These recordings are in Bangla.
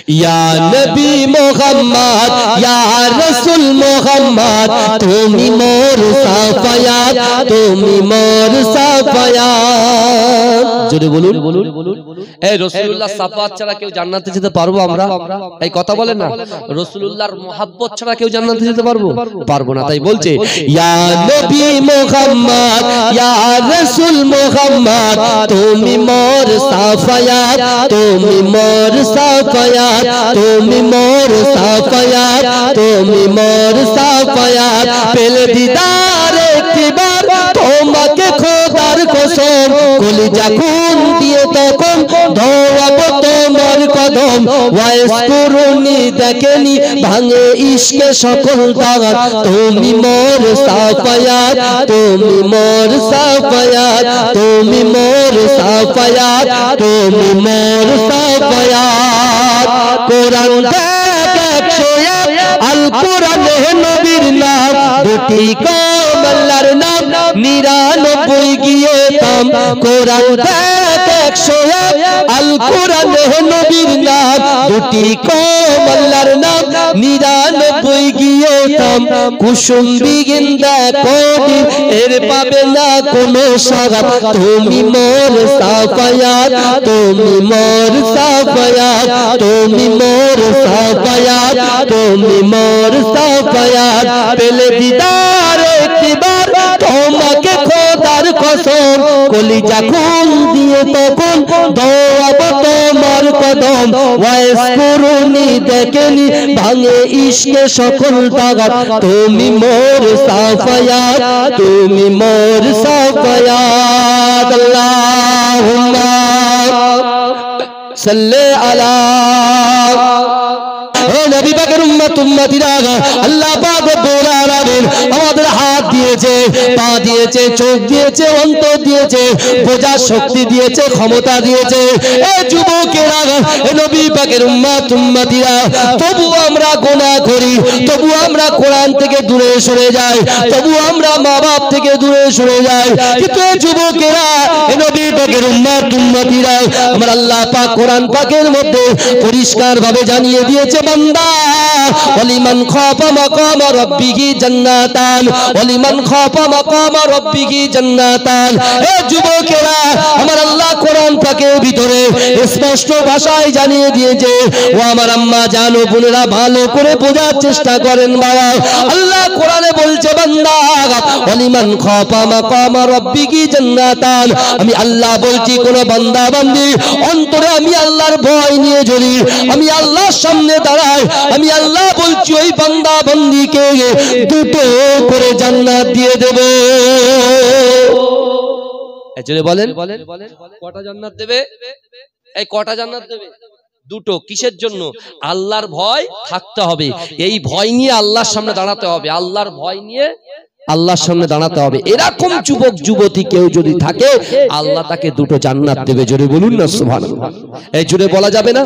ইয়া নবী মুহাম্মদ ইয়া রাসূল মুহাম্মদ তুমি মোর সাফায়াত তুমি মোর সাফায়াত। জোরে বলুন। এই রাসূলুল্লাহ সাফায়াত ছাড়া কেউ জান্নাতে যেতে পারবো আমরা? এই কথা বলেন না। রাসূলুল্লাহর মহব্বত ছাড়া কেউ জান্নাতে যেতে পারবো? পারবো না। তাই বলছে ইয়া নবী মুহাম্মদ ইয়া রাসূল মুহাম্মদ তুমি মোর সাফায়াত তুমি মোর সাফায়াত তুমি মোর সাফায়াত তুমি মোর সাফায়াত। পেলে দিদার একবার তোমাকে খোদার কসম কলিজা খুন দিয়ে তখন ধোয়াব তোমার কদম। ওয়াইস করুনি দেখেনি ভাঙে ইশকে সকল দাগাত তুমি মোর সাফায়াত তুমি মোর সাফায়াত তুমি মোর সাফায়াত তুমি মোর সাফায়াত। কোরআন দেখ 101 আল কোরআনে নবীর নাম দুটি কম আল্লাহর নাম 99 গিয়ে তাম। কোরআন দেখ 101 আল কোরআনে নবীর নাম দুটি কম আল্লাহর নাম 99 গিয়ে তাম। কুসুম বিগিন্দা কোটি এর পাবে না কোনো সাগাত তুমি মোর সাফায়াত তুমি মোর সাফায়াত তুমি মোর সাফায়াত তুমি মোর সাফায়াত। পেলে দিদার একবার তোমাকে খোদার কসম কলিজা খুন দিয়ে তখন ধোয়াব তোমার কদম। ওয়াইস করুনি দেখেনি ভাঙে ইশকে সকল দাগাত তুমি মোর সাফায়াত তুমি মোর সাফায়াত। আল্লাহুম্মা সাল্লি আলা নবী পাকের উম্মত উম্মতিরা আল্লাহ পাক রব্বুল আলামিন আমাদের হাত দিয়েছে পা দিয়েছে চোখ দিয়েছে অন্তর দিয়েছে বোঝার শক্তি দিয়েছে ক্ষমতা দিয়েছে। এই যুবকেরা নবী পাকের উম্মত উম্মতিরা তবু আমরা গুনাহ করি তবু আমরা কোরআন থেকে দূরে সরে যাই তবু আমরা মা বাপ থেকে দূরে সরে যাই। কিন্তু এই যুবকেরা নবী পাকের উম্মত উম্মতিরা আমার আল্লাহ পাক কোরআন পাকের মধ্যে পরিষ্কার ভাবে জানিয়ে দিয়েছে বান্দা ওয়ালিমান খাফা মাকাম রাব্বিহি জান্নাতান ওয়ালিমান খাফা মাকাম রাব্বিহি জান্নাতান। এই যুবকেরা আমার আল্লাহ কোরআন পাকের ভিতরে স্পষ্ট ভাষায় জানিয়ে দিয়েছে। ও আমার আম্মা জানো বোনেরা ভালো করে বোঝার চেষ্টা করেন বাবা। আল্লাহ কোরআনে বলছে বান্দা ওয়ালিমান খাফা মাকাম রাব্বিহি জান্নাতান। আমি আল্লাহ বলছি কোন বান্দা বান্দি অন্তরে আমি আল্লাহর ভয় নিয়ে যদি আমি আল্লাহর সামনে দাঁড়াই আমি আল্লাহ বলছি ওই বান্দা বান্দিকে দুটো করে জান্নাত দিয়ে দেব। এজন্য বলেন কটা জান্নাত দেবে? এই কটা জান্নাত দেবে? দুটো। কিসের জন্য? আল্লাহর ভয় থাকতে হবে। এই ভয় নিয়ে আল্লাহর সামনে দাঁড়াতে হবে। আল্লাহর ভয় নিয়ে আল্লাহর সামনে দাঁড়াতে হবে। এরকম যুবক যুবতী কেউ যদি থাকে আল্লাহ তাকে দুটো জান্নাত দেবে। জোরে বলুন না সুবহানাল্লাহ। এই জোরে বলা যাবে না?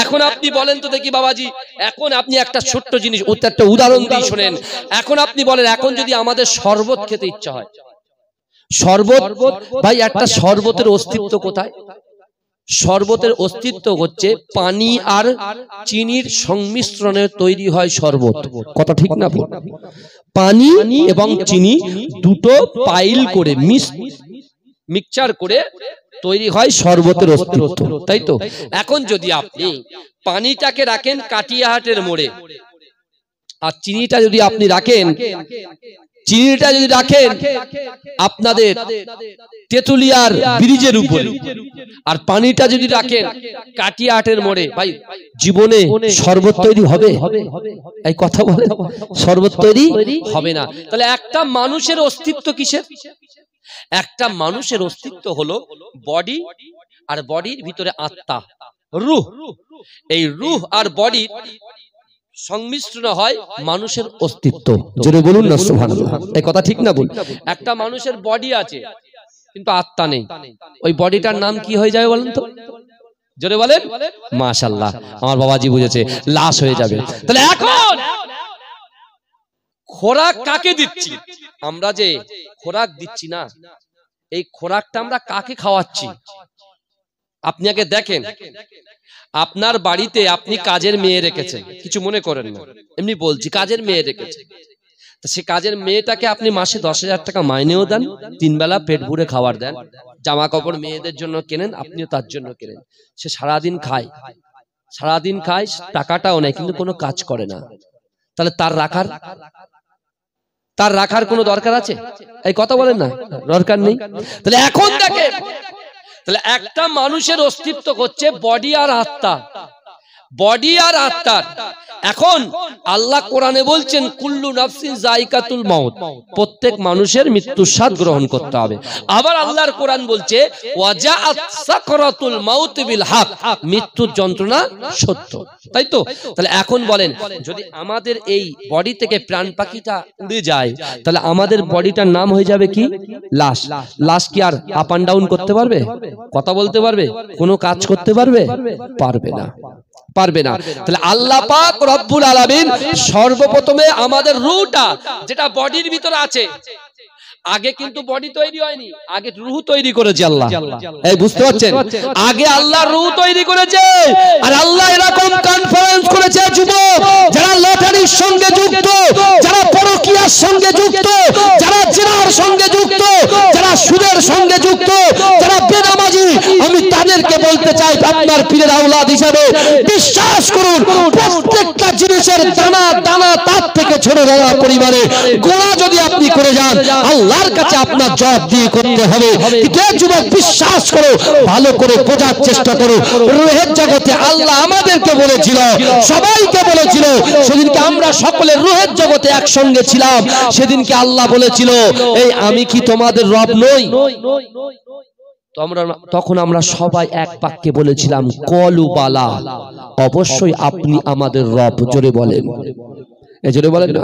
এখন আপনি বলেন তো দেখি বাবাজি, এখন আপনি একটা ছোট্ট জিনিস একটা উদাহরণ দিয়ে শুনেন। এখন আপনি বলেন এখন যদি আমাদের শরবত খেতে ইচ্ছা হয়, শরবত ভাই একটা শরবতের অস্তিত্ব কোথায়? শরবতের অস্তিত্ব হচ্ছে পানি আর চিনির সংমিশ্রণে তৈরি হয় শরবত। কথা ঠিক না? পানি এবং চিনি দুটো পাইল করে মিক্সচার করে তৈরি হয় শরবতের অস্তিত্ব, তাই তো? এখন যদি আপনি পানিটাকে রাখেন কাটিয়াহাটের মোড়ে আর চিনিটা যদি আপনি রাখেন আপনাদের তেতুলিয়ার ব্রিজের উপরে আর পানিটা যদি রাখেন কাটিয়াহাটের মোড়ে, ভাই জীবনে শরবত তৈরি হবে? এই কথা বলে শরবত তৈরি হবে না। তাহলে একটা মানুষের অস্তিত্ব কিসের? একটা মানুষের অস্তিত্ব হলো বডি আর বডির ভিতরে আত্মা রূহ। এই রূহ আর বডির সংমিশ্রণ হয় মানুষের অস্তিত্ব। জোরে বলুন না সুবহানাল্লাহ। এই কথা ঠিক না? বল একটা মানুষের বডি আছে কিন্তু আত্মা নেই, ওই বডিটার নাম কি হয়ে যাবে বলেন তো? জোরে বলেন। মাশাআল্লাহ, আমার বাবাজি বুঝেছে, লাশ হয়ে যাবে। তাহলে এখন খোরাক কাকে দিচ্ছি? আমরা যে খোরাক দিচ্ছি না, এই খোরাকটা আমরা কাকে খাওয়াচ্ছি? আপনি আগে দেখেন আপনার বাড়িতে আপনি কাজের মেয়ে রেখেছেন, কিছু মনে করেন না, এমনি বলছি, কাজের মেয়ে রেখেছেন। সে কাজের মেয়েটাকে আপনি মাসে 10,000 টাকা মাইনেও দেন, 3 বেলা পেট ভরে খাবার দেন, জামা কাপড় মেয়েদের জন্য কেনেন, আপনিও তার জন্য কেনেন। সে সারাদিন খায়, টাকাটাও নেয়, কিন্তু কোনো কাজ করে না। তাহলে তার রাখার কোনো দরকার আছে? এই কথা বলেন না, দরকার নেই। তাহলে এখন দেখেন, তাহলে একটা মানুষের অস্তিত্ব হচ্ছে বডি আর আত্মা, বডি আর আত্মার। এখন আল্লাহ কোরআনে বলছেন কুল্লু নাফসিন যায়কাতুল মাউত, প্রত্যেক মানুষের মৃত্যুর স্বাদ গ্রহণ করতে হবে। আবার আল্লাহর কোরআন বলছে ওয়াজাআত সাকরাতুল মাউত বিল হক, মৃত্যুর যন্ত্রণা সত্য, তাই তো? তাহলে এখন বলেন, যদি আমাদের এই বডি থেকে প্রাণ পাখিটা উড়ে যায়, তাহলে আমাদের বডিটার নাম হয়ে যাবে কি? লাশ। লাশ কি আর আপ এন্ড ডাউন করতে পারবে? কথা বলতে পারবে? কোনো কাজ করতে পারবে? পারবে না, পারবে না। তাহলে আল্লাহ পাক রব্বুল আলামিন সর্বপ্রথমে আমাদের রূহটা যেটা বডির ভিতরে আছে, আগে কিন্তু বডি তৈরি হয়নি, আগে রূহ তৈরি করেছে আল্লাহ। এই বুঝতে পারছেন? আগে আল্লাহ রূহ তৈরি করেছে। আর আল্লাহ এরকম কনফারেন্স করেছে, যুবক যারা লটারির সঙ্গে যুক্ত, যারা পরকীয়ার সঙ্গে যুক্ত, যারা জিনার সঙ্গে যুক্ত, যারা সুদের সঙ্গে যুক্ত, যারা বেনামাজি, আমি তাদেরকে বলতে চাই আপনার পীরের আওলাদ হিসেবে বিশ্বাস করুন, প্রত্যেকটা জিনিসের দানা দানা তার থেকে ছোট বড় পরিমাণে গোনা যদি আপনি করে যান, আল্লাহর কাছে আপনার জবাব দিয়ে করতে হবে। কে যুবক বিশ্বাস করো, ভালো করে বোঝার চেষ্টা করো, রূহের জগতে আল্লাহ আমাদেরকে বলেছিল, সবাইকে বলেছিল, সেদিনকে আমরা সকলে রূহের জগতে একসঙ্গে ছিলাম, সেদিনকে আল্লাহ বলেছিল এই আমি কি তোমাদের রব নই? তখন আমরা সবাই এক বাক্যে বলেছিলাম কলু বালা, অবশ্যই আপনি আমাদের রব। জোরে বলেন, এজন্য বলেন না,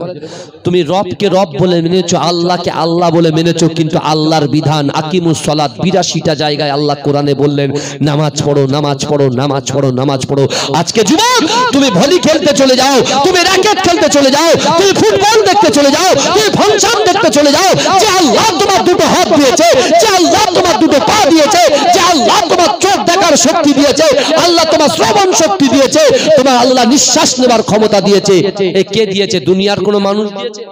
তুমি রবকে রব বলে মেনেছো, আল্লাহকে আল্লাহ বলে মেনেছো, কিন্তু আল্লাহর বিধান আকিমুস সালাত 82টা জায়গায় আল্লাহ কোরআনে বললেন নামাজ পড়ো, নামাজ পড়ো, নামাজ পড়ো, নামাজ পড়ো। আজকে যুবক তুমি ভলি খেলতে চলে যাও, তুমি র‍্যাকেট খেলতে চলে যাও, তুমি ফুটবল দেখতে চলে যাও, তুমি ফাংশন দেখতে চলে যাও, যে আল্লাহ তোমার দুটো হাত দিয়েছে, যে আল্লাহ তোমার দুটো পা দিয়েছে, যে আল্লাহ তোমার চোখ দেখার শক্তি দিয়েছে, আল্লাহ তোমার শ্রবণ শক্তি দিয়েছে, তোমার আল্লাহ নিঃশ্বাস নেবার ক্ষমতা দিয়েছে, এ কে দিয়েছে? দুনিয়ার কোন মানুষ দিয়েছে?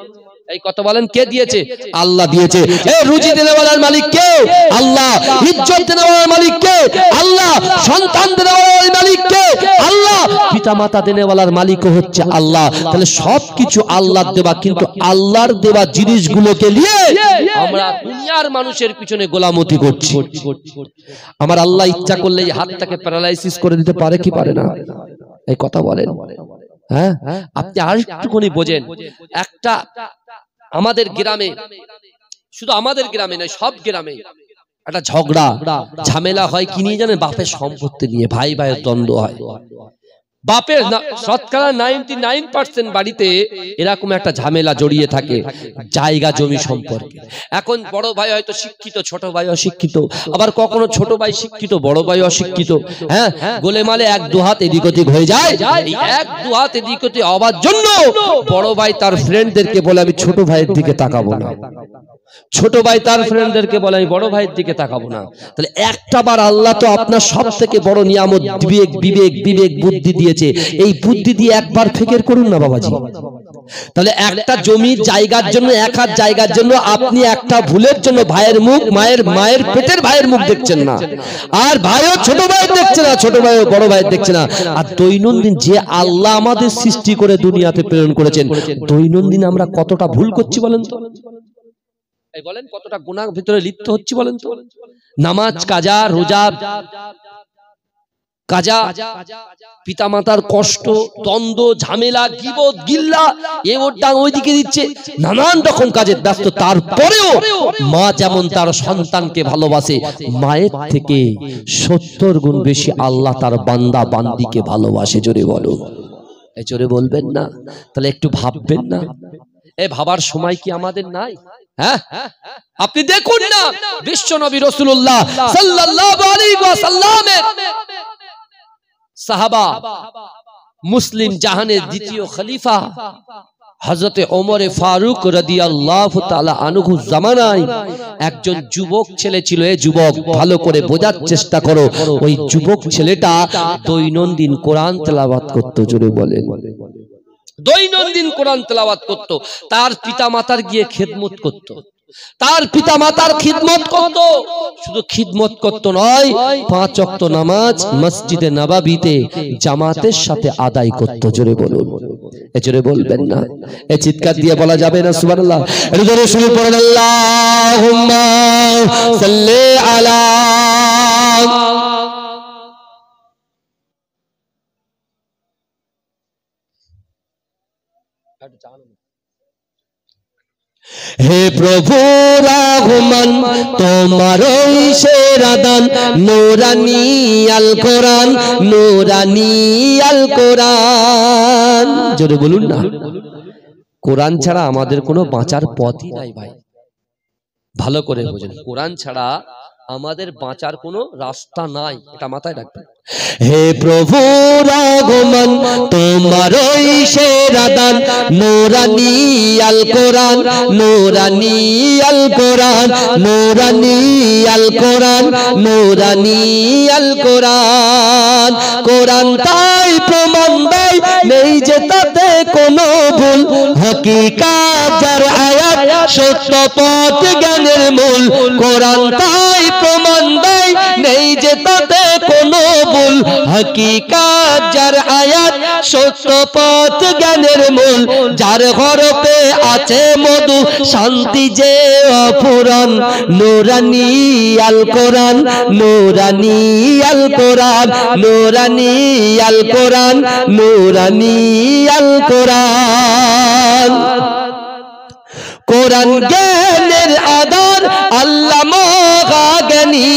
এই কথা বলেন, কে দিয়েছে? আল্লাহ দিয়েছে। এই রুজি দেওয়ার মালিক কে? আল্লাহ। ইজ্জত দেওয়ার মালিক কে? আল্লাহ। সন্তান দেওয়ার মালিক কে? আল্লাহ। পিতা মাতা দেওয়ার মালিকও হচ্ছে আল্লাহ। তাহলে সবকিছু আল্লাহর দেওয়া, কিন্তু আল্লাহর দেওয়া জিনিসগুলোকে নিয়ে আমরা দুনিয়ার মানুষের পিছনে গোলামতি করছি। আমার আল্লাহ ইচ্ছা করলে এই হাতটাকে প্যারালাইসিস করে দিতে পারে কি পারে না? এই কথা বলেন। হ্যাঁ, আপনি আর একটুখানি বোঝেন, একটা আমাদের গ্রামে, শুধু আমাদের গ্রামে নয়, সব গ্রামে একটা ঝগড়া ঝামেলা হয় কি নিয়ে জানেন? বাপের সম্পত্তি নিয়ে ভাই ভাইয়ের দ্বন্দ্ব হয়। বাপের শতকরা 99% বাড়িতে এরকম একটা ঝামেলা জড়িয়ে থাকে জায়গা জমি সম্পর্কে। এখন বড় ভাই হয়তো শিক্ষিত, ছোট ভাই অশিক্ষিত, আবার কখনো ছোট ভাই শিক্ষিত, বড় ভাই অশিক্ষিত। হ্যাঁ, গোলেমালে এক দু হাত এদিক ওদিক হয়ে যায়। এই এক দু হাত এদিক ওদিক হওয়ার জন্য বড় ভাই তার ফ্রেন্ডদেরকে বলে আমি ছোট ভাইয়ের দিকে তাকাবো না, ছোট ভাই তার ফ্রেন্ডদেরকে বলে আমি বড় ভাইয়ের দিকে তাকাবো না। তাহলে একটা বার আল্লাহ তো আপনার সব থেকে বড় নিয়ামত বিবেক, বিবেক বিবেক বুদ্ধি দিয়েছে, এই বুদ্ধি দিয়ে একবার ফিকির করুন না বাবাজি। তাহলে একটা জমির জায়গার জন্য, এক হাত জায়গার জন্য আপনি একটা ভুলের জন্য ভাইয়ের মুখ, মায়ের পেটের ভাইয়ের মুখ দেখছেন না, আর ভাইও ছোট ভাইয়ের দেখছে না, ছোট ভাইও বড় ভাইয়ের দেখছে না। আর দৈনন্দিন যে আল্লাহ আমাদের সৃষ্টি করে দুনিয়াতে প্রেরণ করেছেন, দৈনন্দিন আমরা কতটা ভুল করছি বলেন তো? বলেন কতটা গুনাহ ভিতরে লিপ্ত হচ্ছে বলেন তো? নামাজ কাজা, রোজা কাজা, পিতামাতার কষ্ট, দ্বন্দ্ব, ঝামেলা, গীবত, গিল্লা, এ ওটা ওইদিকে দিচ্ছে, নানান রকম কাজের ব্যস্ত। তারপরেও মা যেমন তার সন্তানকে ভালোবাসে, মায়ের থেকে 70 গুণ বেশি আল্লাহ তার বান্দা বান্দিকে ভালোবাসে। জোরে বলো, এই জোরে বলবেন না? তাহলে একটু ভাববেন না? এই ভাবার সময় কি আমাদের নাই? হ্যাঁ, আপনি দেখুন না, বিশ্ব নবী রাসূলুল্লাহ সাল্লাল্লাহু আলাইহি ওয়াসাল্লামের সাহাবা, মুসলিম জাহানের দ্বিতীয় খলিফা হযরতে ওমরে ফারুক রাদিয়াল্লাহু তাআলা আনহু জামানায় একজন যুবক ছেলে ছিল। এই যুবক, ভালো করে বোঝার চেষ্টা করো, ওই যুবক ছেলেটা দৈনন্দিন কোরআন তেলাওয়াত করত। জোরে বলেন, দৈনন্দিন কোরআন তেলাওয়াত করত। তার পিতামাতার গিয়ে খেদমত করত, তার পিতামাতার খিদমত করত। শুধু খিদমত করত নয়, 5 ওয়াক্ত নামাজ মসজিদে নববীতে জামাতের সাথে আদায় করত। জোরে বলুন, এ জোরে বলবেন না, এই চিৎকার দিয়ে বলা যাবে না সুবহানাল্লাহ? এর জোরে শুনে পড়েন আল্লাহুম্মা সাল্লি আলা। হে প্রভু রহমান, তোমার সেরা দান নূরানী আল কোরআন, নূরানী আল কোরআন। জোরে বলুন না। কোরআন ছাড়া আমাদের কোনো বাঁচার পথই নাই ভাই, ভালো করে বুঝেন। কোরআন ছাড়া আমাদের বাঁচার কোনো রাস্তা নাই, এটা মাথায় রাখবেন। হে প্রভু রহমান, তোমার সেরা দান নূরানী আল কোরআন, নূরানী আল কোরআন, নূরানী আল কোরআন, নূরানী আল কোরআন। কোরআন তাই প্রমাণ দেয় নেই যে তাতে কোনো ভুল, হাকিকাত যার আয়াত সত্য পথ জ্ঞানের মূল। কোরআন তাই প্রমাণ দেয় নেই যে তাতে কোনো ভুল, হাকিকাত যার আয়াত সত্য পথ জ্ঞানের মূল। যার হরফে আছে মধু শান্তি যে অফুরান, নূরানী আল কোরআন, নূরানী আল কোরআন, নূরানী আল কোরআন, নূরানী আল কোরআন। কোরআন জ্ঞানের আধার, আল্লামা জ্ঞানী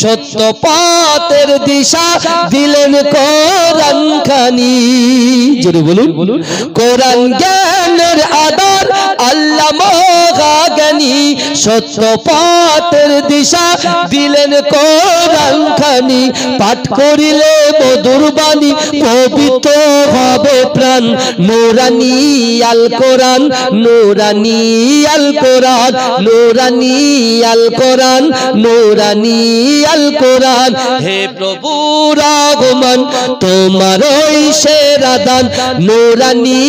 সত্য পথের দিশা দিলেন কোরআন খানি। জোরে বলুন, কোরআন জ্ঞানের আধার, আল্লামা জ্ঞানী সত্য পথের দিশা দিলেন কোরআন খানি। পাঠ করিলে মধুর বাণী পবিত্র হবে প্রাণ, নূরানী আল কোরআন, নূরানী আল কোরআন, নূরানী আল কোরআন, নূরানী আল কোরআন। হে প্রভু রহমান, তোমার সেরা দান নূরানী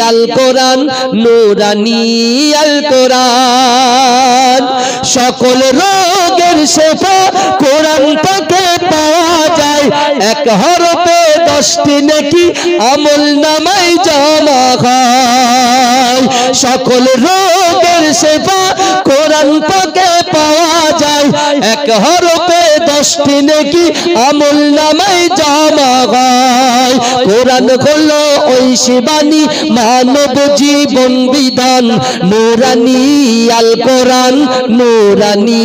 আল কোরআন, নূরানী আল কোরআন। সকল রোগের শেফা কোরআন থেকে পাওয়া যায়, এক হরফে 10টি নেকি আমল নামায় জমা হয়। সকল রোগের শেফা কোরআন থেকে পাওয়া যায়, এক হরফে 10টি নেকি আমল নামায় জমা হয়। কোরআন হলো ওই শিবানী মানব জীবন বিধান, নূরানী আল কোরআন, নূরানী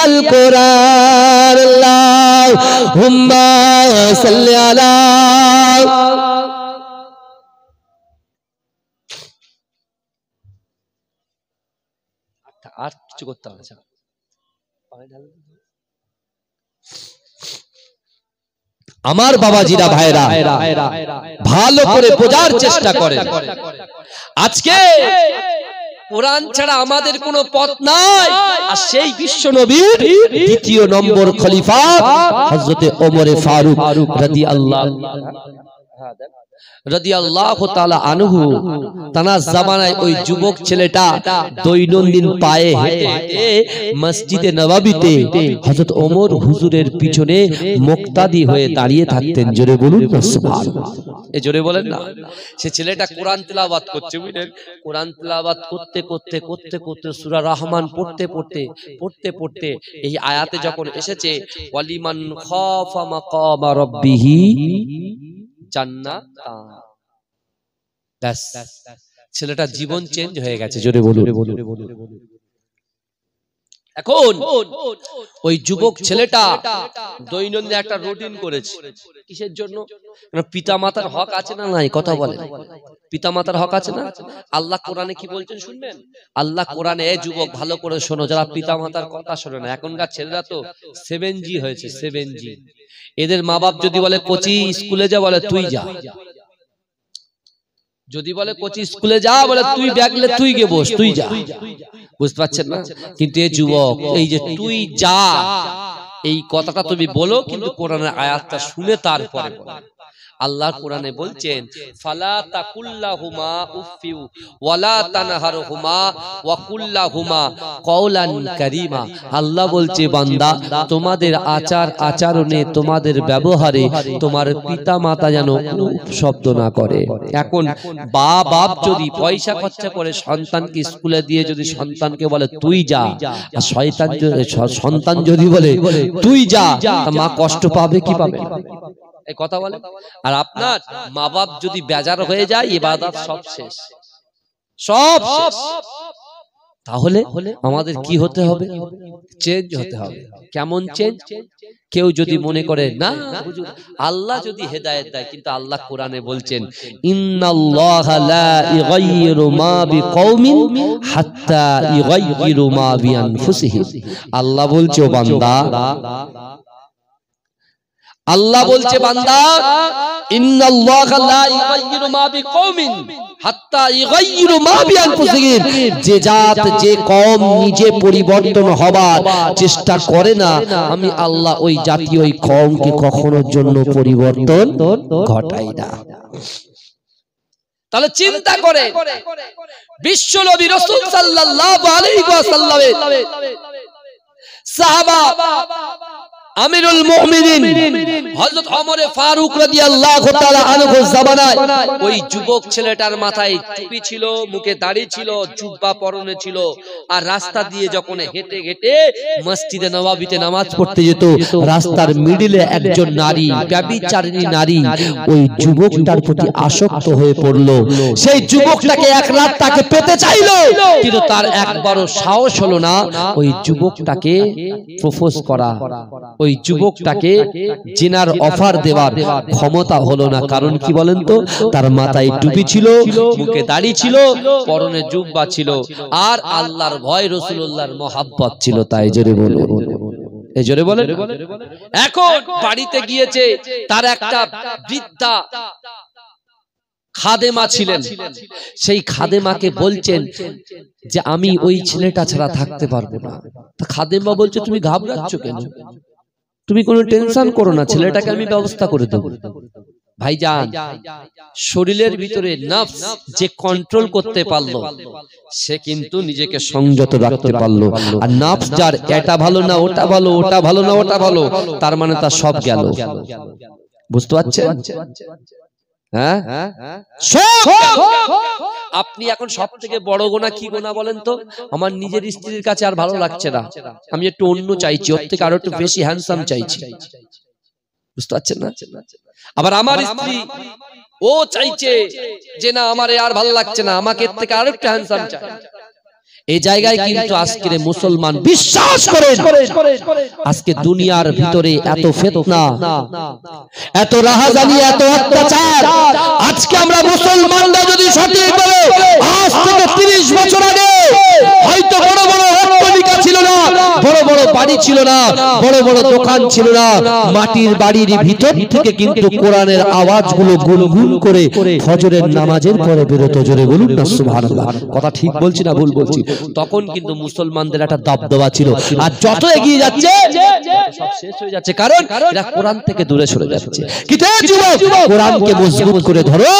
আল কোরআন। আল্লাহুম্মা সাল্লি আলা। আর কিছু করতে হবে না। আমার বাবাজিরা ভাইরা ভালো করে বোঝার চেষ্টা করে। আজকে কোরআন ছাড়া আমাদের কোনো পথ নাই। আর সেই বিশ্ব নবীর দ্বিতীয় নম্বর খলিফা হযরতে ওমরে ফারুক রাদিয়াল্লাহু তাআলা আনহু, তানার জামানায় ওই যুবক ছেলেটা দৈনন্দিন পায়ে হেঁটে হেঁটে মসজিদে নববীতে হযরত ওমর হুজুরের পিছনে মুক্তাদি হয়ে দাঁড়িয়ে থাকতেন। জোরে বলুন না সুবহানাল্লাহ, এ জোরে বলেন না। সে ছেলেটা কোরআন তেলাওয়াত করছে, বুঝলেন? কোরআন তেলাওয়াত করতে করতে করতে করতে সূরা রহমান পড়তে পড়তে পড়তে পড়তে এই আয়াতে যখন এসেছে ওয়ালিমান খাফা মাকামা রাব্বিহি জান্নাত, ব্যাস ছেলেটা জীবন চেঞ্জ হয়ে গেছে। জোরে বলুন। এখন ওই যুবক ছেলেটা দৈনন্দিন একটা রুটিন করেছে। কিসের জন্য? পিতামাতার হক আছে না নাই? কথা বলে, পিতামাতার হক আছে না? আল্লাহ কোরআনে কি বলছেন শুনবেন? আল্লাহ কোরআনে, এ যুবক ভালো করে শোনো, যারা পিতামাতার কথা শোনে না। এখনকার ছেলেরা তো 7G হয়েছে, 7G। এদের মা বাপ যদি বলে কোচি স্কুলে যা, বলে তুই যা। যদি বলে কোচি স্কুলে যা, বলে তুই ব্যাগলে তুই গে বস, তুই যা। বুঝতে পারছেন না? কিন্তু এই যুবক, এই যে তুই যা, এই কথাটা তুমি বলো, কিন্তু কোরআনের আয়াতটা শুনে তারপরে বলো। আল্লাহ কোরআনে বলছেন, ফালা তাকুল্লাহুমা উফিউ ওয়ালা তানহারহুমা ওয়া কুল্লাহুমা কওলান কারীমা। আল্লাহ বলছে, বান্দা তোমাদের আচার আচরণে, তোমাদের ব্যবহারে তোমার পিতা মাতা যেন শব্দ না করে। এখন বাপ যদি পয়সা খরচা করে সন্তানকে স্কুলে দিয়ে যদি সন্তানকে বলে তুই যা, আর সন্তান যদি বলে তুই যা, মা কষ্ট পাবে কি পাবে? এই কথা বলে। আর আপনার মা বাপ যদি বেজার হয়ে যায়, ইবাদত সব শেষ, সব শেষ। তাহলে আমাদের কি হতে হবে? চেঞ্জ হতে হবে। কেমন চেঞ্জ? কেউ যদি মনে করে না আল্লাহ যদি হেদায়েত দেয়, কিন্তু আল্লাহ কোরআনে বলছেন, ইন্নাল্লাহা লা ইগাইয়িরু মা বিকওমিন হাত্তা ইগাইয়িরু মা বিআনফুসিহিম। আল্লাহ বলছে, ও বান্দা, আল্লাহ বলছে, বান্দা, ইন্নাল্লাহা লা ইগাইয়িরু মা বিকওমিন হাত্তা ইগাইয়িরু মা বিআনফুসিহিম। যে জাত, যে কওম নিজে পরিবর্তন হবার চেষ্টা করে না, আমি আল্লাহ ওই জাতি, ওই কওমকে কখনোর জন্য পরিবর্তন ঘটাই না। তাহলে চিন্তা করে বিশ্ব নবী রাসূল সাল্লাল্লাহু আলাইহি ওয়াসাল্লামের সাহাবা আমিরুল মুমিনিন হযরত ওমর ফারুক রাদিয়াল্লাহু তাআলা আনহু জামানায় ওই যুবক ছেলেটার মাথায় টুপি ছিল, মুখে দাড়ি ছিল, জুব্বা পরনে ছিল, আর রাস্তা দিয়ে যখন হেঁটে হেঁটে মসজিদে নববীতে নামাজ পড়তে যেত, রাস্তার মিডলে একজন নারী, ব্যভিচারিণী নারী, ওই যুবকটার প্রতি আসক্ত হয়ে পড়লো। সেই যুবকটাকে এক রাত তাকে পেতে চাইলো, কিন্তু তার একবারও সাহস হলো না ওই যুবকটাকে প্রপোজ করা, ওই যুবকটাকে জিনার অফার দেওয়ার ক্ষমতা হলো না। কারণ কি বলেন তো? তার মাথায় টুপি ছিল, মুখে দাড়ি ছিল, পরনে জুব্বা ছিল, আর আল্লাহর ভয়, রাসূলুল্লাহর মহব্বত ছিল। তাই জোরে বলুন, এই জোরে বলেন। এখন বাড়িতে গিয়েছে, তার একটা বৃদ্ধা খাদেমা ছিলেন, সেই খাদেমাকে বলছেন যে আমি ওই ছেলেটা ছাড়া থাকতে পারবো না। খাদেমা বলছে, তুমি ঘাবড়াচ্ছ কেন? তুমি কোনো টেনশন করো না, ছেলেটাকে আমি ব্যবস্থা করে দেবো। ভাইজান, শরীরের ভিতরে নফস যে কন্ট্রোল করতে পারলো, সে কিন্তু নিজেকে সংযত রাখতে পারলো। আর নফস যার এটা ভালো না ওটা ভালো, ওটা ভালো না ওটা ভালো, তার মানে তার সব গেল। বুঝতে পারছেন? হ্যাঁ, আপনি এখন সব থেকে বড় গোনা কি গোনা বলেন তো? আমার নিজের স্ত্রীর কাছে আর ভালো লাগছে না, আমি একটু অন্য চাইছি, ওর থেকে আরো একটু বেশি হ্যান্ডসাম চাইছি। বুঝতে পারছেন না? আবার আমার স্ত্রী ও চাইছে যে না, আমার আর ভালো লাগছে না, আমাকে এর থেকে আরো একটু হ্যান্ডসাম চাই। এই জায়গায় কিন্তু আজকের মুসলমান বিশ্বাস করেন, আজকে দুনিয়ার ভিতরে এত ফিতনা, এত রাহাজানি, এত অত্যাচার। আজকে আমরা মুসলমানরা যদি সঠিকভাবে, আজ থেকে 30 বছর আগে হয়তো বড় বড় অট্টালিকা ছিল না, বড় বড় বাড়ি ছিল না, বড় বড় দোকান ছিল না, মাটির বাড়ির ভিতর থেকে কিন্তু কোরআনের আওয়াজগুলো গুনগুন করে ফজরের নামাজের পরে বেরোতো। জোরে বলুন না সুবহানাল্লাহ। কথা ঠিক বলছি না ভুল বলছি? তখন কিন্তু মুসলমানদের একটা দবদবা ছিল। আর যত এগিয়ে যাচ্ছে সব শেষ হয়ে যাচ্ছে, কারণ এরা কোরআন থেকে দূরে সরে যাচ্ছে। কিন্তু যুবক, কোরআনকে মজবুত করে ধরো,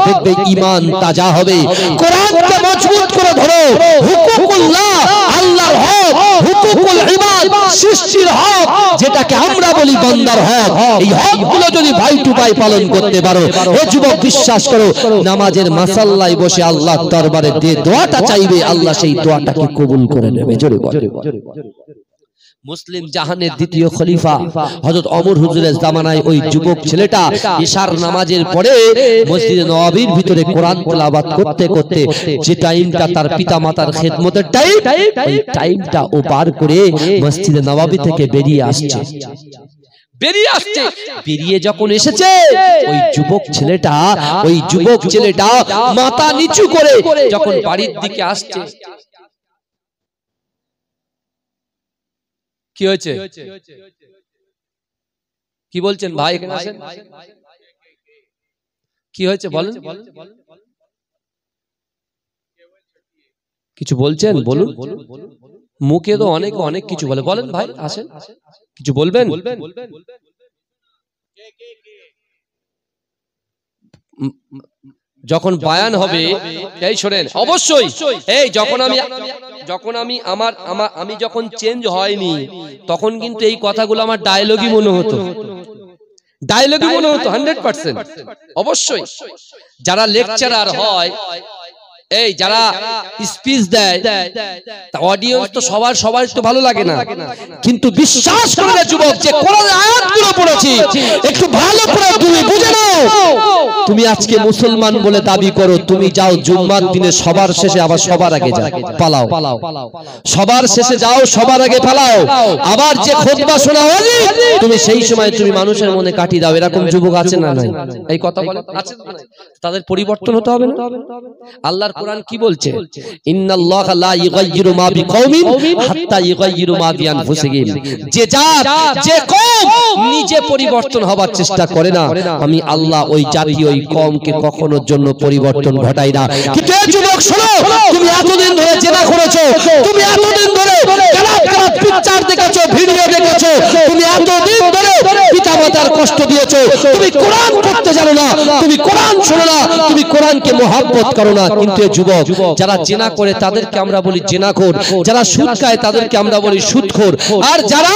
দেখবে ঈমান তাজা হবে। কোরআনকে মজবুত করে ধরো, হুকুকুল্লাহ, আল্লাহর হক, হুকুকুল ইবাদ, সৃষ্টির হক, যেটাকে আমরা বলি বান্দার হক, এই হকগুলো যদি ভাই টু ভাই পালন করতে পারো, হে যুবক বিশ্বাস করো, নামাজের মাসাল্লায় বসে আল্লাহর দরবারে যে দোয়াটা চাইবে, আল্লাহ সেই দোয়াটাকে কবুল করে নেবে। জোরে বল। মুসলিম জাহানের দ্বিতীয় খলিফা হযরত ওমর হুজুরের জামানায় ওই যুবক ছেলেটা ইশার নামাজের পরে মসজিদে নববীর ভিতরে কোরআন তেলাওয়াত করতে করতে যে টাইমটা তার পিতামাতার খেদমতের টাইম, ওই টাইমটা ও পার করে মসজিদে নববী থেকে বেরিয়ে আসছে। বেরিয়ে যখন এসেছে, ওই যুবক ছেলেটা মাথা নিচু করে যখন বাড়ির দিকে আসছে, কি হয়েছে? কি বলছেন ভাই? কি হয়েছে বলেন? কিছু বলছেন বলুন, মুখে তো অনেক অনেক কিছু বলে, বলেন ভাই আসেন কিছু বলবেন। যখন বায়ান হবে এই শোনেন অবশ্যই, এই যখন আমি যখন চেঞ্জ হয়নি তখন কিন্তু এই কথাগুলো আমার ডায়লগই মনে হতো, 100%। অবশ্যই যারা লেকচারার হয়, এই যারা স্পিচ দেয়, অডিয়েন্স তো সবার তো ভালো লাগে না, কিন্তু বিশ্বাস করে যুবক যে কোরআনের আয়াতগুলো পড়েছি একটু ভালো করে তুমি বুঝে নাও। তুমি আজকে মুসলমান বলে দাবি করো, তুমি যাও জুম্মার দিনে সবার শেষে আবার সবার আগে যাও, পালাও, সবার শেষে যাও সবার আগে পালাও, আবার যে খুতবা শোনা হয় তুমি সেই সময় তুমি মানুষের মনে কাটি দাও। এরকম যুবক আছে না নাই? এই কথা বলে আছে, তাদের পরিবর্তন হতে হবে না? আল্লাহর কোরআন কি বলছে? ইন্নাল্লাহা লা ইউগাইয়িরু মা বিকওমিন হাত্তা ইউগাইয়িরু মা বিআনফুসিহিম। যে জাত যে কওম নিজে পরিবর্তন হবার চেষ্টা করে না, আমি আল্লাহ ওই জাতি ওই কওমকে কখনোর জন্য পরিবর্তন ঘটাই না। কিন্তু এই যুবক শোনো, তুমি এতদিন ধরে জেনা করেছো, তুমি এতদিন ধরে খারাপ পিকচার দেখেছো, ভিডিও দেখেছো, তুমি এতদিন ধরে পিতামাতার কষ্ট দিয়েছো, তুমি কোরআন পড়তে জানো না, তুমি কোরআন শোনো না, তুমি কোরআনকে মহব্বত করো না। কিন্তু যুবক যারা জেনা করে তাদেরকে আমরা বলি জেনাখোর, যারা সুদ খায় তাদেরকে আমরা বলি সুদখোর, আর যারা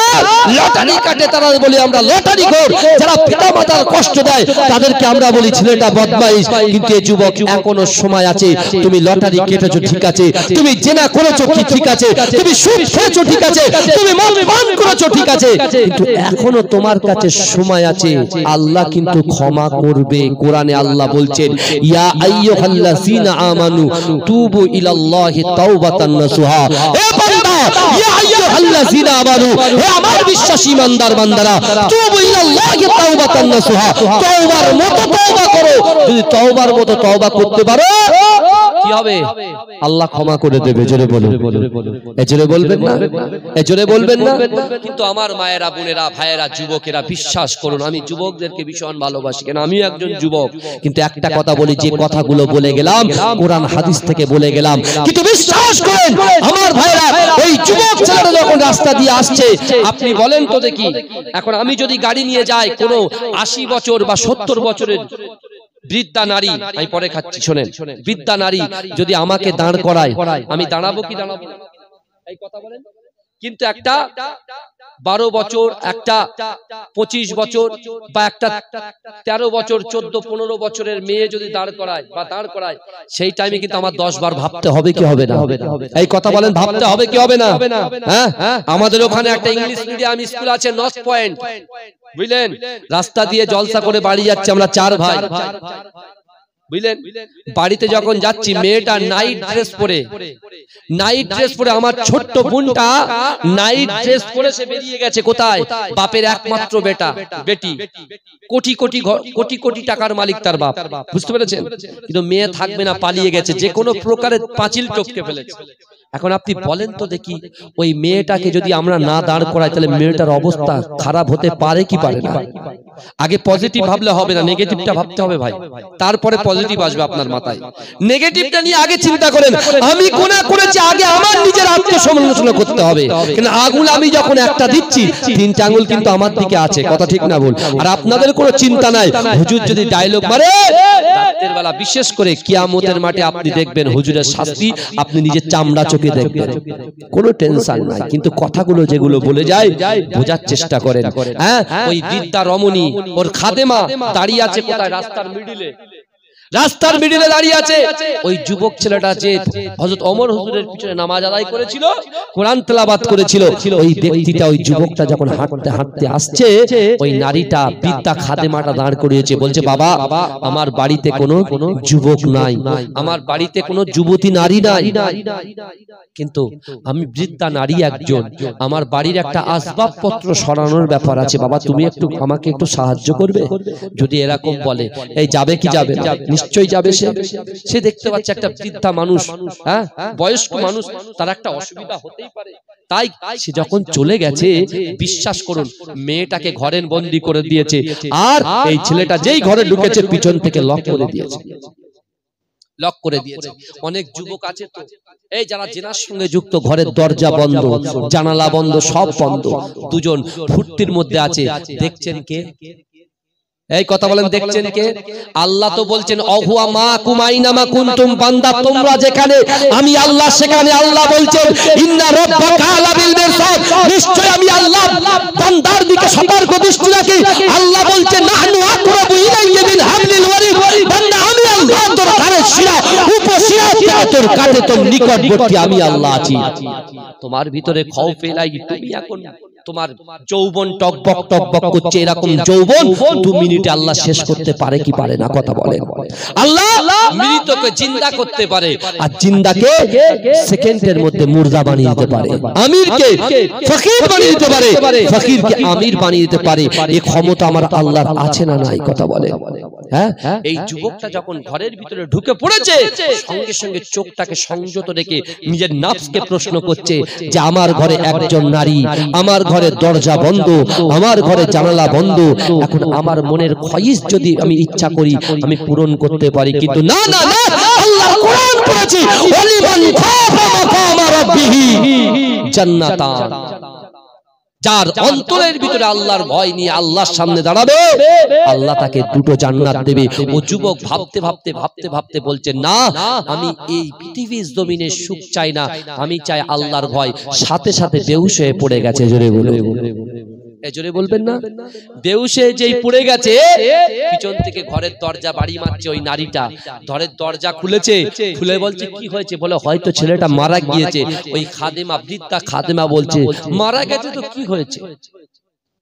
লটারি কাটে তারা বলি আমরা লটারিখোর, যারা পিতামাতার কষ্ট দেয় তাদেরকে আমরা বলি ছেলেটা বদমাইশ। কিন্তু এই যুবক এখনো সময় আছে, তুমি লটারি কেটেছো ঠিক আছে, তুমি জেনা করেছো কি ঠিক আছে, তুমি সুদ খেয়েছো ঠিক আছে, তুমি মদ পান করেছো ঠিক আছে, কিন্তু এখনো তোমার কাছে সময় আছে, আল্লাহ কিন্তু ক্ষমা করবে। কোরআনে আল্লাহ বলছেন ইয়া আইয়ুহাল্লাযীনা আমানু তুবু ইলাল্লাহি তাওবাতান নাসুহা। হে বান্দা, ইয়া আইয়ুহাল্লাযীনা আমানু, হে আমার বিশ্বাসী ইমানদার বান্দারা, তুবু ইলাল্লাহি তাওবাতান নাসুহা, তওবার মতো তওবা করো। যদি তওবার মতো তওবা করতে পারো কি হবে? আল্লাহ ক্ষমা করে দেবে। জোরে বলুন, জোরে বলবেন না, জোরে বলবেন না। কিন্তু আমার মায়েরা, বোনেরা, ভাইয়েরা, যুবকেরা বিশ্বাস করুন, আমি যুবকদেরকে ভীষণ ভালোবাসি, কেন আমিও একজন যুবক। কিন্তু একটা কথা বলি, যে কথাগুলো বলে গেলাম কোরআন হাদিস থেকে বলে গেলাম, কিন্তু বিশ্বাস করেন আমার ভাইরা, ওই যুবক ছেলেটা যখন রাস্তা দিয়ে আসছে, আপনি বলেন তো দেখি, এখন আমি যদি গাড়ি নিয়ে যাই কোনো 80 বছর বা 70 বছরের বৃদ্ধা নারী, আমি পরে খাচ্ছি শোনেন, বৃদ্ধা নারী যদি আমাকে দাঁড় করায়, আমি দাঁড়াবো কি দাঁড়াবো? এই কথা বলেন। কিন্তু একটা 12 বছর, একটা 25 বছর বা একটা 13 বছর, 14-15 বছরের মেয়ে যদি দাঁড় করায় সেই টাইমে কিন্তু আমার 10 বার ভাবতে হবে কি হবে না? এই কথা বলেন, ভাবতে হবে কি হবে না? হ্যাঁ, আমাদের ওখানে একটা ইংলিশ মিডিয়াম স্কুল আছে নর্থ পয়েন্ট, বুঝলেন, রাস্তা দিয়ে জলসা করে বাড়ি যাচ্ছে আমরা 4 ভাই, বুঝলেন, বাড়িতে যখন যাচ্ছি মেয়েটা নাইট ড্রেস পরে আমার ছোট্ট বোনটা নাইট ড্রেস পরে সে বেরিয়ে গেছে কোথায়? বাপের একমাত্র বেটি, কোটি কোটি টাকার মালিক তার বাপ, বুঝতে পেরেছেন? কিন্তু মেয়ে থাকবে না, পালিয়ে গেছে, যে কোনো প্রকারের পাঁচিল টপকে ফেলেছে। এখন আপনি বলেন তো দেখি, ওই মেয়েটাকে যদি আমরা না দাঁড় করাই তাহলে মেয়েটার অবস্থা খারাপ হতে পারে কি পারে না? আগে পজিটিভ ভাবলে হবে না, নেগেটিভটা ভাবতে হবে ভাই, তারপরে পজিটিভ আসবে আপনার মাথায়। নেগেটিভটা নিয়ে আগে চিন্তা করেন, আমি গুনাহ করেছি, আগে আমার নিজের আত্মসমালোচনা করতে হবে। কিন্তু আঙুল আমি যখন একটা দিচ্ছি, 3টা আঙুল কিন্তু আমার দিকে আছে, কথা ঠিক না বল? আর আপনাদের কোনো চিন্তা নাই, হুজুর যদি ডায়লগ মারে রাতের বেলা, বিশেষ করে কিয়ামতের মাঠে আপনি দেখবেন হুজুরের শাস্তি আপনি নিজের চামড়া চোখে দেখবেন, কোনো টেনশন নাই। কিন্তু কথাগুলো যেগুলো বলে যায় বোঝার চেষ্টা করেন। হ্যাঁ, ওই বৃদ্ধা রমণী, ওর খাদেমা দাঁড়িয়ে আছে কোথায়? রাস্তার মিডিলে দাঁড়িয়ে আছে। ওই যুবক ছেলেটা যে হযরত ওমর হুজুরের পিছনে নামাজ আদায় করেছিল, কোরআন তেলাওয়াত করেছিল, ওই ব্যক্তিটা, ওই যুবকটা যখন হাঁটতে হাঁটতে আসছে, ওই নারীটা, বৃদ্ধা খাদেমাটা দাঁড় করিয়েছে, বলছে বাবা, আমার বাড়িতে কোনো যুবক নাই, আমার বাড়িতে কোনো যুবতী নারী নাই, কিন্তু আমি বৃদ্ধা নারী একজন, আমার বাড়ির একটা আসবাবপত্র সরানোর ব্যাপার আছে, বাবা তুমি একটু আমাকে একটু সাহায্য করবে? যদি এরকম বলে, এই যাবে কি যাবে? নিশ্চয়ই যাবে। সে দেখতে পাচ্ছে একটা বৃদ্ধা মানুষ, হ্যাঁ, বয়স্ক মানুষ, তার একটা অসুবিধা হতেই পারে, তাই সে যখন চলে গেছে, বিশ্বাস করুন মেয়েটাকে ঘরে বন্দি করে দিয়েছে, আর এই ছেলেটা যেই ঘরে ঢুকেছে পিছন থেকে লক করে দিয়েছে। লক করে দিয়েছে। অনেক যুবক আছে তো এই যারা জেনার সঙ্গে যুক্ত, ঘরের দরজা বন্ধ, জানালা বন্ধ, সব বন্ধ, দুজন ফুর্তির মধ্যে আছে। দেখছেন কে? এই কথা বলেন, দেখছেন কে? আল্লাহ তো বলছেন অহুয়া মা কুমাইনা মা কুনতুম, বান্দা তোমরা যেখানে আমি আল্লাহ সেখানে। আল্লাহ বলছেন ইন্না রাব্বাকা আলা বিল মিরসাদ, নিশ্চয় আমি আল্লাহ বান্দার দিকে সতর্ক দৃষ্টি রাখি। আল্লাহ বলছেন নাহনু আকরাবু ইলাইয়া মিন হাবলিল ওয়ারিদ, বান্দা আমি আল্লাহ তোর কানের শিরা উপশিরা থেকে তোর কাছে তোর নিকটবর্তী আমি আল্লাহ আছি। তোমার ভিতরে খৌফ এলাই, তুমি এখন তোমার যৌবন টকবক টকবক করছে, এরকম যৌবন 2 মিনিটে আল্লাহ শেষ করতে পারে কি পারে না? কথা বলে। আল্লাহ মৃতকে জিন্দা করতে পারে, আর জিন্দাকে সেকেন্ডের মধ্যে মুর্দা বানিয়ে দিতে পারে। আমিরকে ফকির বানিয়ে দিতে পারে, ফকিরকে আমির বানিয়ে দিতে পারে। এই ক্ষমতা আমার আল্লাহর আছে না নাই? কথা বলে। হ্যাঁ, এই যুবকটা যখন ঘরের ভিতরে ঢুকে পড়েছে, সঙ্গে সঙ্গে চোখটাকে সংযত রেখে নিজের নফসকে প্রশ্ন করছে যে আমার ঘরে একজন নারী, আমার ঘরে দরজা বন্ধ, আমার ঘরে জানালা বন্ধ, এখন আমার মনের খয়েস যদি আমি ইচ্ছা করি আমি পূরণ করতে পারি, কিন্তু না না না, আল্লাহর কোরআন পড়েছি ওয়ালিমান খাফা মাকামা রাব্বিহি জান্নাতান, যার অন্তরের ভিতরে আল্লাহর ভয় নিয়ে আল্লাহর সামনে দাঁড়াবে আল্লাহ তাকে 2টো জান্নাত দেবে। ও যুবক ভাবতে ভাবতে ভাবতে ভাবতে বলছে না, আমি এই পৃথিবীর জমিনে সুখ চাই না, আমি চাই আল্লাহর ভয়। সাথে সাথে বেহুশ হয়ে পড়ে গেছে। জোরে বলে, জোরে বলবেন না? বেহুশে যেই পড়ে গেছে, পিছন থেকে ঘরের দরজা বাড়ি মারছে ওই নারীটা। ঘরের দরজা খুলেছে, খুলে বলছে কি হয়েছে? বলে হয়তো ছেলেটা মারা গিয়েছে। ওই খাদেমা, বৃদ্ধা খাদেমা বলছে মারা গেছে তো কি হয়েছে,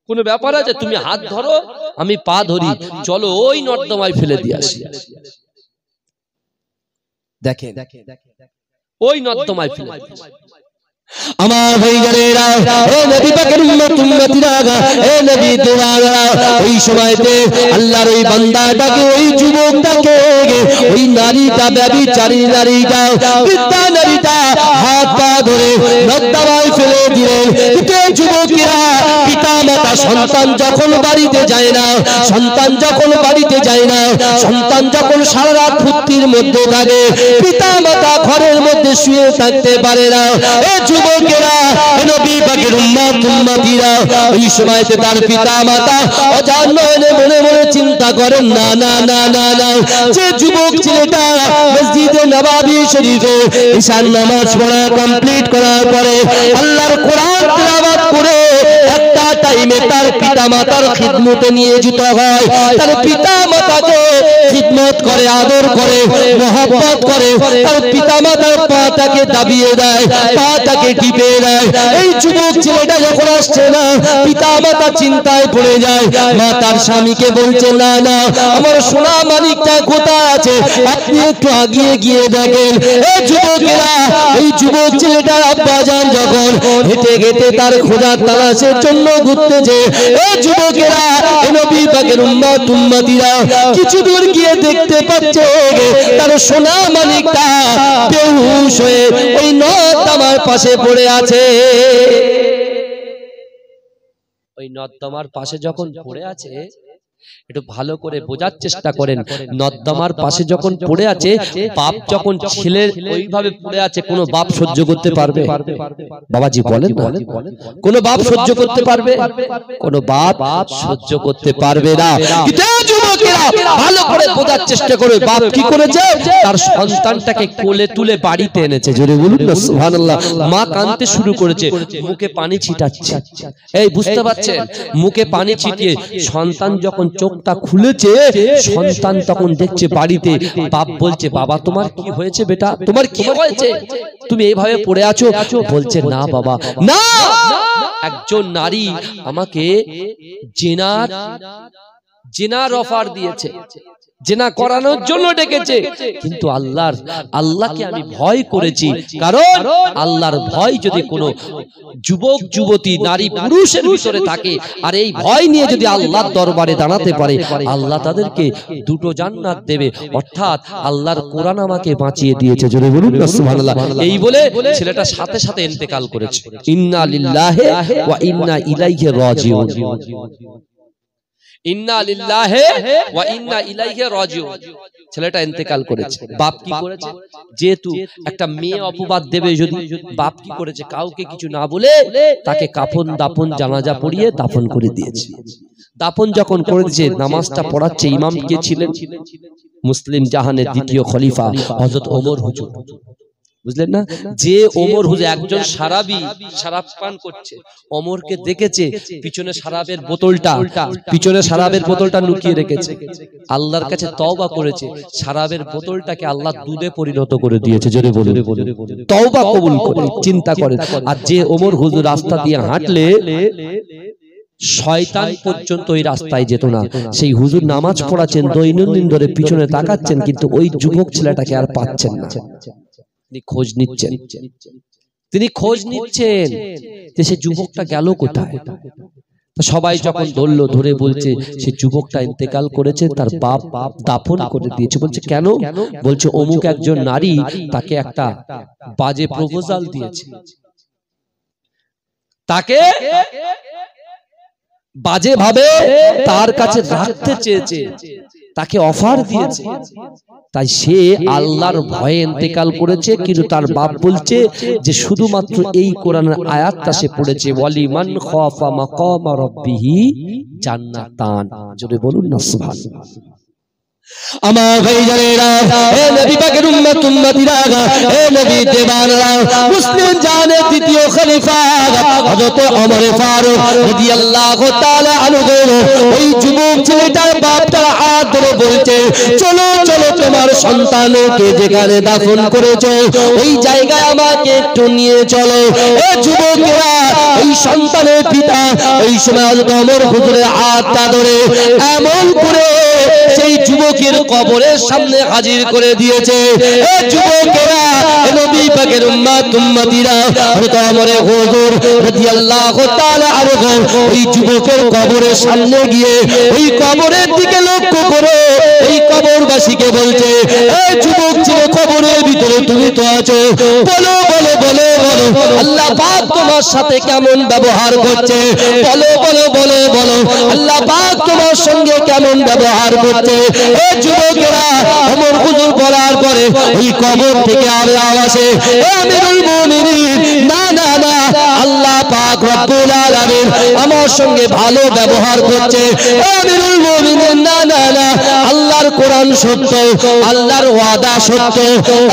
কোনো ব্যাপার আছে? তুমি হাত ধরো, আমি পা ধরি, চলো ওই নর্দমায় ফেলে দিয়ে আসি। দেখেন ওই নর্দমায় ফেলে আমার ভাইজানেরা, ও নবী পাকের উম্মত উম্মতিরা, ও নবী দোয়ারা, ওই সময়তে আল্লাহর ওই বান্দাটাকে, ওই যুবকটাকে, ওই নারীটা, ব্যভিচারী নারীটা, বৃদ্ধা নারীটা হাত পা ধরে নর্দমায় ফেলে দিলেন। যুবকেরা, পিতা মাতা, সন্তান যখন বাড়িতে যায় না, সন্তান যখন বাড়িতে যায় না, সন্তান যখন সারা রাত ফুর্তির মধ্যে থাকে, পিতা মাতা ঘরের মধ্যে শুয়ে থাকতে পারে না। যুবকেরা, নবী পাকের উম্মত উম্মতিরা, ওই সময়তে তার পিতা মাতা অজান নয়নে মনে মনে চিন্তা করেন না না না না না, যে যুবক ছেলেটা মসজিদে নববী শরীফে ঈশার নামাজ পড়া কমপ্লিট করার পরে আল্লাহর কোরআন তেলাওয়াত করে একটা টাইমে তার পিতা মাতার খিদমতে নিয়োজিত হয়, তার পিতা মাতাকে খিদমত করে, আদর করে, মহব্বত করে, তার পিতা মাতার পাটাকে দাবিয়ে দেয়, পাটাকে টিপে দেয়। এই যুবক ছেলেটা যখন আসছে না, পিতা মাতা চিন্তায় পড়ে যায়। মা তার স্বামীকে বলছে না না, আমার সোনা মানিকটা কোথায় আছে, আপনি একটু আগিয়ে গিয়ে দেখেন। এই যুবকেরা, এই যুবক ছেলেটার আব্বা যান যখন হেঁটে হেঁটে তার খোঁজার তালাশের জন্য ঘুরতেছে, এই যুবকেরা, নবী পাকের উম্মত উম্মতিরা কিছু দূর গিয়ে দেখতে পাচ্ছে তার সোনা মানিকটা বেহুশ হয়ে ওই নর্দমার পাশে পড়ে আছে। ওই নর্দমার পাশে যখন পড়ে আছে, একটু ভালো করে বোঝার চেষ্টা করেন। নর্দমার পাশে যখন পড়ে আছে, বাপ যখন ছেলের ওইভাবে পড়ে আছে, কোনো বাপ সহ্য করতে পারবে? বাবাজি বলেন, কোন বাপ সহ্য করতে পারবে? কোন বাপ সহ্য করতে পারবে না। ভালো করে বোঝার চেষ্টা করে, বাপ কি করেছে? তার সন্তানটাকে কোলে তুলে বাড়িতে এনেছে। জোরে বলুন না সুবহানাল্লাহ। মা কাঁদতে শুরু করেছে, মুখে পানি ছিটাচ্ছে। এই বুঝতে পারছেন? মুখে পানি ছিটিয়ে সন্তান যখন চোখটা খুলেছে, সন্তান তখন দেখছে বাড়িতে। বাপ বলছে, বাবা তোমার কি হয়েছে বেটা, তোমার কি হয়েছে, তুমি এইভাবে পড়ে আছো? বলছে না বাবা, না, একজন নারী আমাকে জিনার অফার দিয়েছে, জিনা করানোর জন্য ডেকেছে, কিন্তু আল্লাহকে আমি ভয় করেছি। কারণ আল্লাহর ভয় যদি কোনো যুবক যুবতী নারী পুরুষের ভিতরে থাকে, আর এই ভয় নিয়ে যদি আল্লাহর দরবারে দাঁড়াতে পারে, আল্লাহ তাদেরকে 2টো জান্নাত দেবে। অর্থাৎ আল্লাহর কোরআন আমাকে বাঁচিয়ে দিয়েছে। জোরে বলুন না সুবহানাল্লাহ। এই বলে ছেলেটা সাথে সাথে ইন্তেকাল করেছে। ইন্না লিল্লাহি ওয়া ইন্না ইলাইহি রাজিউন। ইন্না লিল্লাহি ওয়া ইন্না ইলাইহি রাজিউন। ছেলেটা ইন্তেকাল করেছে, বাপ কি করেছে? যেহেতু একটা মেয়ে অপবাদ দেবে যদি, বাপ কি করেছে? কাউকে কিছু না বলে তাকে কাফন দাফন জানাজা পড়িয়ে দাফন করে দিয়েছে। দাফন যখন করে দিয়েছে, নামাজটা পড়াচ্ছে ইমাম কে ছিলেন? মুসলিম জাহানের দ্বিতীয় খলিফা হযরত ওমর হুজুর। বুঝলেন না? যে ওমর হুজুর একজন সারাবি, শরাব পান করছে, ওমরকে দেখেছে পিছনে শরাবের বোতলটা লুকিয়ে রেখেছে, আল্লাহর কাছে তওবা করেছে, শরাবের বোতলটাকে আল্লাহ দুধে পরিণত করে দিয়েছে। জোরে বলে তওবা কবুল করে। চিন্তা করেন, আর যে ওমর হুজুর রাস্তা দিয়ে হাঁটলে শয়তান পর্যন্ত ওই রাস্তায় যেত না, সেই হুজুর নামাজ পড়াচ্ছেন দৈনন্দিন ধরে, পিছনে তাকাচ্ছেন, কিন্তু ওই যুবক ছেলেটাকে আর পাচ্ছেন না। তিনি খোঁজ নিচ্ছেন যে সে যুবকটা গেল কোথায়। সবাই যখন ধরলো, ধরে বলছে সে যুবকটা ইন্তেকাল করেছে, তার বাপ দাফন করে দিয়েছে। বলছে কেন? বলছে অমুক একজন নারী তাকে একটা বাজে প্রপোজাল দিয়েছে, তাকে বাজে ভাবে তার কাছে রাখতে চেয়েছে, তাকে অফার দিয়েছে, তাই সে আল্লাহর ভয়ে ইন্তেকাল করেছে। কিন্তু তার বাপ বলছে যে শুধুমাত্র এই কোরআনের আয়াতটা সে পড়েছে, ওয়ালিমান খাফা মাকাম রাব্বিহি জান্নাতান। জোরে বলুন না সুবহানাল্লাহ। আমার ভাইজানেরা, হে নবী পাকের উম্মত উম্মতিরা, হে নবী দেওয়ানরা, মুসলিম জাহানের দ্বিতীয় খলিফা হযরত ওমর ফারুক রাদিয়াল্লাহু তাআলা আনহু ওই যুবক ছেলেটার বাপটা হাত ধরে বলছে, চলো চলো তোমার সন্তানকে যেখানে দাফন করেছো ওই জায়গায় আমাকে একটু নিয়ে চলো। এ যুবকেরা, ওই সন্তানের পিতা ওই সময় হযরত ওমর হুজুরের হাতটা ধরে এমন করে সেই যুবকের কবরের সামনে হাজির করে দিয়েছে। এ যুবকেরা, নবী পাকের উম্মত উম্মতিরা, হযরত ওমর হুজুর রাদিয়াল্লাহু তাআলা আনহু ওই যুবকের কবরের সামনে গিয়ে ওই কবরের দিকে লক্ষ্য করে এই কবরবাসীকে বলছে, এ যুবক ছেলে, কবরের ভিতরে তুমি তো আছো, বলো বলো বলো বলো আল্লাহ পাক তোমার সাথে কেমন ব্যবহার করছে, বলো বলো বলো বলো আল্লাহ পাক তোমার সঙ্গে কেমন ব্যবহার করছে। এ যুবকেরা, ওমর হুজুর বলার পরে ওই কবর থেকে আওয়াজ আসে, এ আমিরুল মুমিনিন, না না না, আল্লাহ পাক রব্বুল আলামিন আমার সঙ্গে ভালো ব্যবহার করছে। এ আমিরুল মুমিনিন, না না না, আল্লাহর কোরআন সত্য, আল্লাহর ওয়াদা সত্য,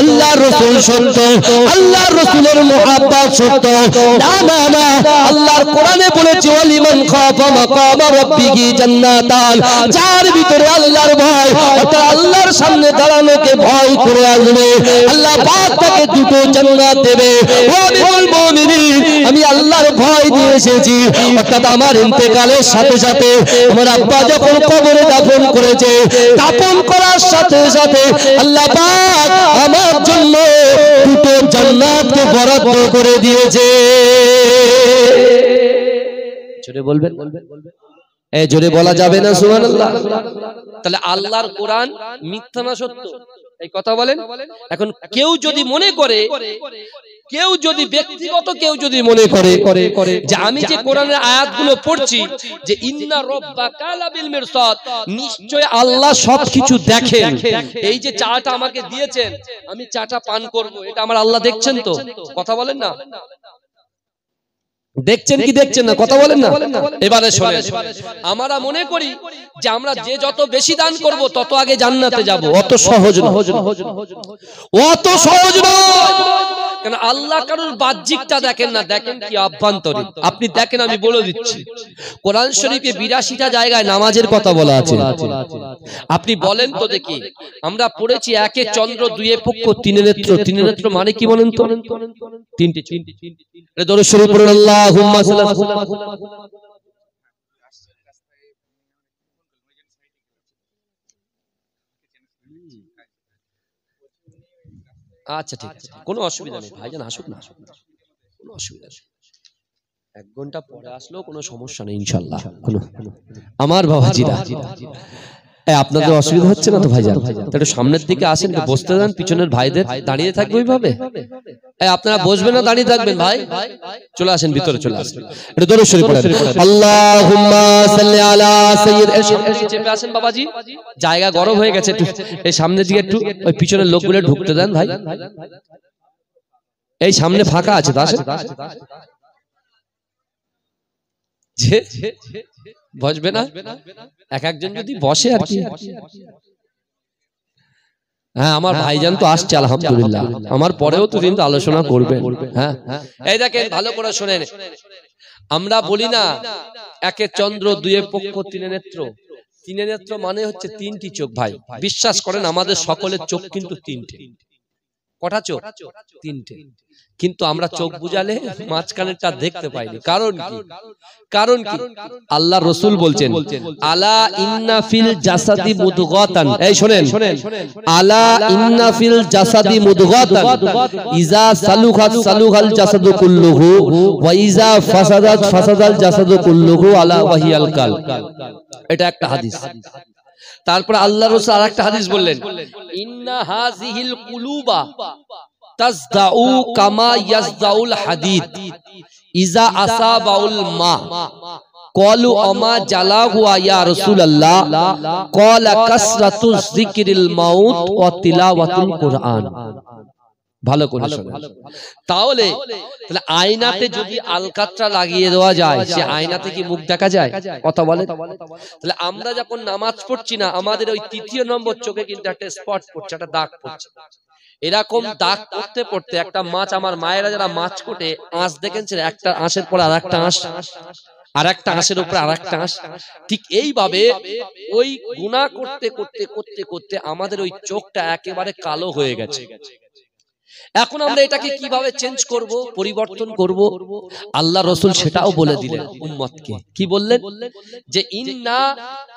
আল্লাহর রাসূল সত্য, আল্লাহর রাসূলের মুহাব্বত সত্য। না না না, আল্লাহর কোরআনে বলেছে, ওয়ালিমান খাফা মাকাম রাব্বিহি জান্নাতান, যার ভিতরে আল্লাহর ভয়, অর্থাৎ আল্লাহর সামনে দাঁড়ানোকে ভয় করে আসবে, আল্লাহ পাক তাকে দুটো জান্নাত দেবে। ওয়ালিল মুমিনিন, আমি আল্লাহর ভয় দিয়ে এসেছি, অর্থাৎ আমার ইন্তেকালের সাথে সাথে আমার আব্বা যখন কবরে দাফন করেছে, দাফন করার সাথে সাথে আল্লাহ পাক আমার জন্য দুটো জান্নাতকে বরাদ্দ করে দিয়েছে। জোরে বলবেন, এই জোরে বলা যাবে না সুবহানাল্লাহ। তাহলে আল্লাহর কোরআন মিথ্যা না সত্য? এই কথা বলেন। এখন কেউ যদি মনে করে, কেউ যদি ব্যক্তিগত কেউ যদি মনে করে যে আমি যে কোরআনের আয়াতগুলো পড়ছি, যে ইন্না রাব্বাকা লাবিল মিরসাদ, নিশ্চয় আল্লাহ সবকিছু দেখেন, এই যে চাটা আমাকে দিয়েছেন আমি চাটা পান করব, এটা আমার আল্লাহ দেখছেন তো? কথা বলেন না, দেখছেন কি দেখছেন না? কথা বলেন না। এবারে শোনেন, আমরা মনে করি যে আমরা যে যত বেশি দান করব তত আগে জান্নাতে যাব। অত সহজ নয়, অত সহজ নয়। কেন? আল্লাহ কারোর বাহ্যিকটা দেখেন না, দেখেন কি আভ্যন্তরীণ। আপনি দেখেন, আমি বলে দিচ্ছি, কোরআন শরীফে 82টা জায়গায় নামাজের কথা বলা আছে। আপনি বলেন তো দেখি, আমরা পড়েছি একে চন্দ্র, দুয়ে পক্ষ, তিনে নেত্র। তিনে নেত্র মানে কি বলেন তো? তিনটি। দরুদ শরীফ পড়ুন, আল্লাহুম্মা সাল্লি। আচ্ছা ঠিক আছে, কোনো অসুবিধা নেই, ভাইজান আসুক না, কোনো অসুবিধা নেই, 1 ঘন্টা পরে আসলেও কোনো সমস্যা নেই ইনশাআল্লাহ। আমার বাবাজিরা, আপনাদের অসুবিধা হচ্ছে না তো ভাইজান? একটু সামনের দিকে আসেন, বসতে দেন পিছনের ভাইদের, দাঁড়িয়ে থাকবে ওইভাবে। আপনারা বসবেন না দাঁড়িয়ে থাকবেন ভাই? চলে আসেন ভিতরে, চলে আসেন। একটু দরুদ শরীফ পড়েন। আল্লাহুম্মা সাল্লি আলা সাইয়্যিদ। চেপে আসেন বাবাজি, জায়গা গরম হয়ে গেছে, একটু এই সামনের দিকে একটু ওই পিছনের লোকগুলো ঢুকতে দেন ভাই। এই সামনে ফাঁকা আছে তো আসেন। বসবে না? এক একজন যদি বসে আর কি। হ্যাঁ, আমার ভাইজান তো আসছে আলহামদুলিল্লাহ, আমার পরেও তো কিন্তু আলোচনা করবেন। হ্যাঁ, এই দেখেন ভালো করে শোনেন, আমরা বলি না একে চন্দ্র, দুয়ে পক্ষ, তিনে নেত্র। তিনে নেত্র মানে হচ্ছে তিনটি চোখ ভাই। বিশ্বাস করেন আমাদের সকলের চোখ কিন্তু তিনটে। কটা চোখ? তিনটে। কিন্তু আমরা চোখ বুঝালে মাঝখানেরটা দেখতে পাইনি। কারণ কি? কারণ কি? আল্লাহ রাসূল বলছেন, আলা ইন্না ফিল জাসাদি মুদগাতান। এই শুনেন, আলা ইন্না ফিল জাসাদি মুদগাতান ইজা সালুহাত সালুহাল জাসাদু কুল্লুহু ওয়া ইজা ফাসাদাত ফাসাদাল জাসাদু কুল্লুহু আলা ওয়াহিয়াল কাল। এটা একটা হাদিস। তারপর আল্লাহ রাসূল আরেকটা হাদিস বললেন, ইন্না হাযিহিল কুলুবা তাজদাউ কামা ইয়াজদাউল হাদিদ ইজা আসাবাউল মা। ক্বালু আমা জালাহু ইয়া রাসূলুল্লাহ? ক্বালা কাসরাতু যিকরিল মাউত ওয়া তিলাওয়াতুল কুরআন। ভালো করে শুনুন। তাহলে আয়নাতে যদি আলকাতরা লাগিয়ে দেওয়া যায়, সে আয়নাতে কি মুখ দেখা যায়? কথা বলে। তাহলে আমরা যখন নামাজ পড়ছি না, আমাদের ওই তৃতীয় নম্বর চোখে কিন্তু একটা স্পট পড়ছে, একটা দাগ পড়ছে। এরকম দাগ পড়তে পড়তে একটা মাছ, আমার মায়েরা যারা মাছ কোটে, আঁশ দেখেছেন, একটা আঁশের পর আর একটা আঁশ, আর একটা আঁশের উপরে আর একটা আঁশ, ঠিক এইভাবে ওই গুনাহ করতে করতে করতে করতে আমাদের ওই চোখটা একেবারে কালো হয়ে গেছে। এখন আমরা এটাকে কিভাবে চেঞ্জ করব, পরিবর্তন করব? আল্লাহ রাসূল সেটাও বলে দিলেন উম্মতকে। কি বললেন? যে ইন্না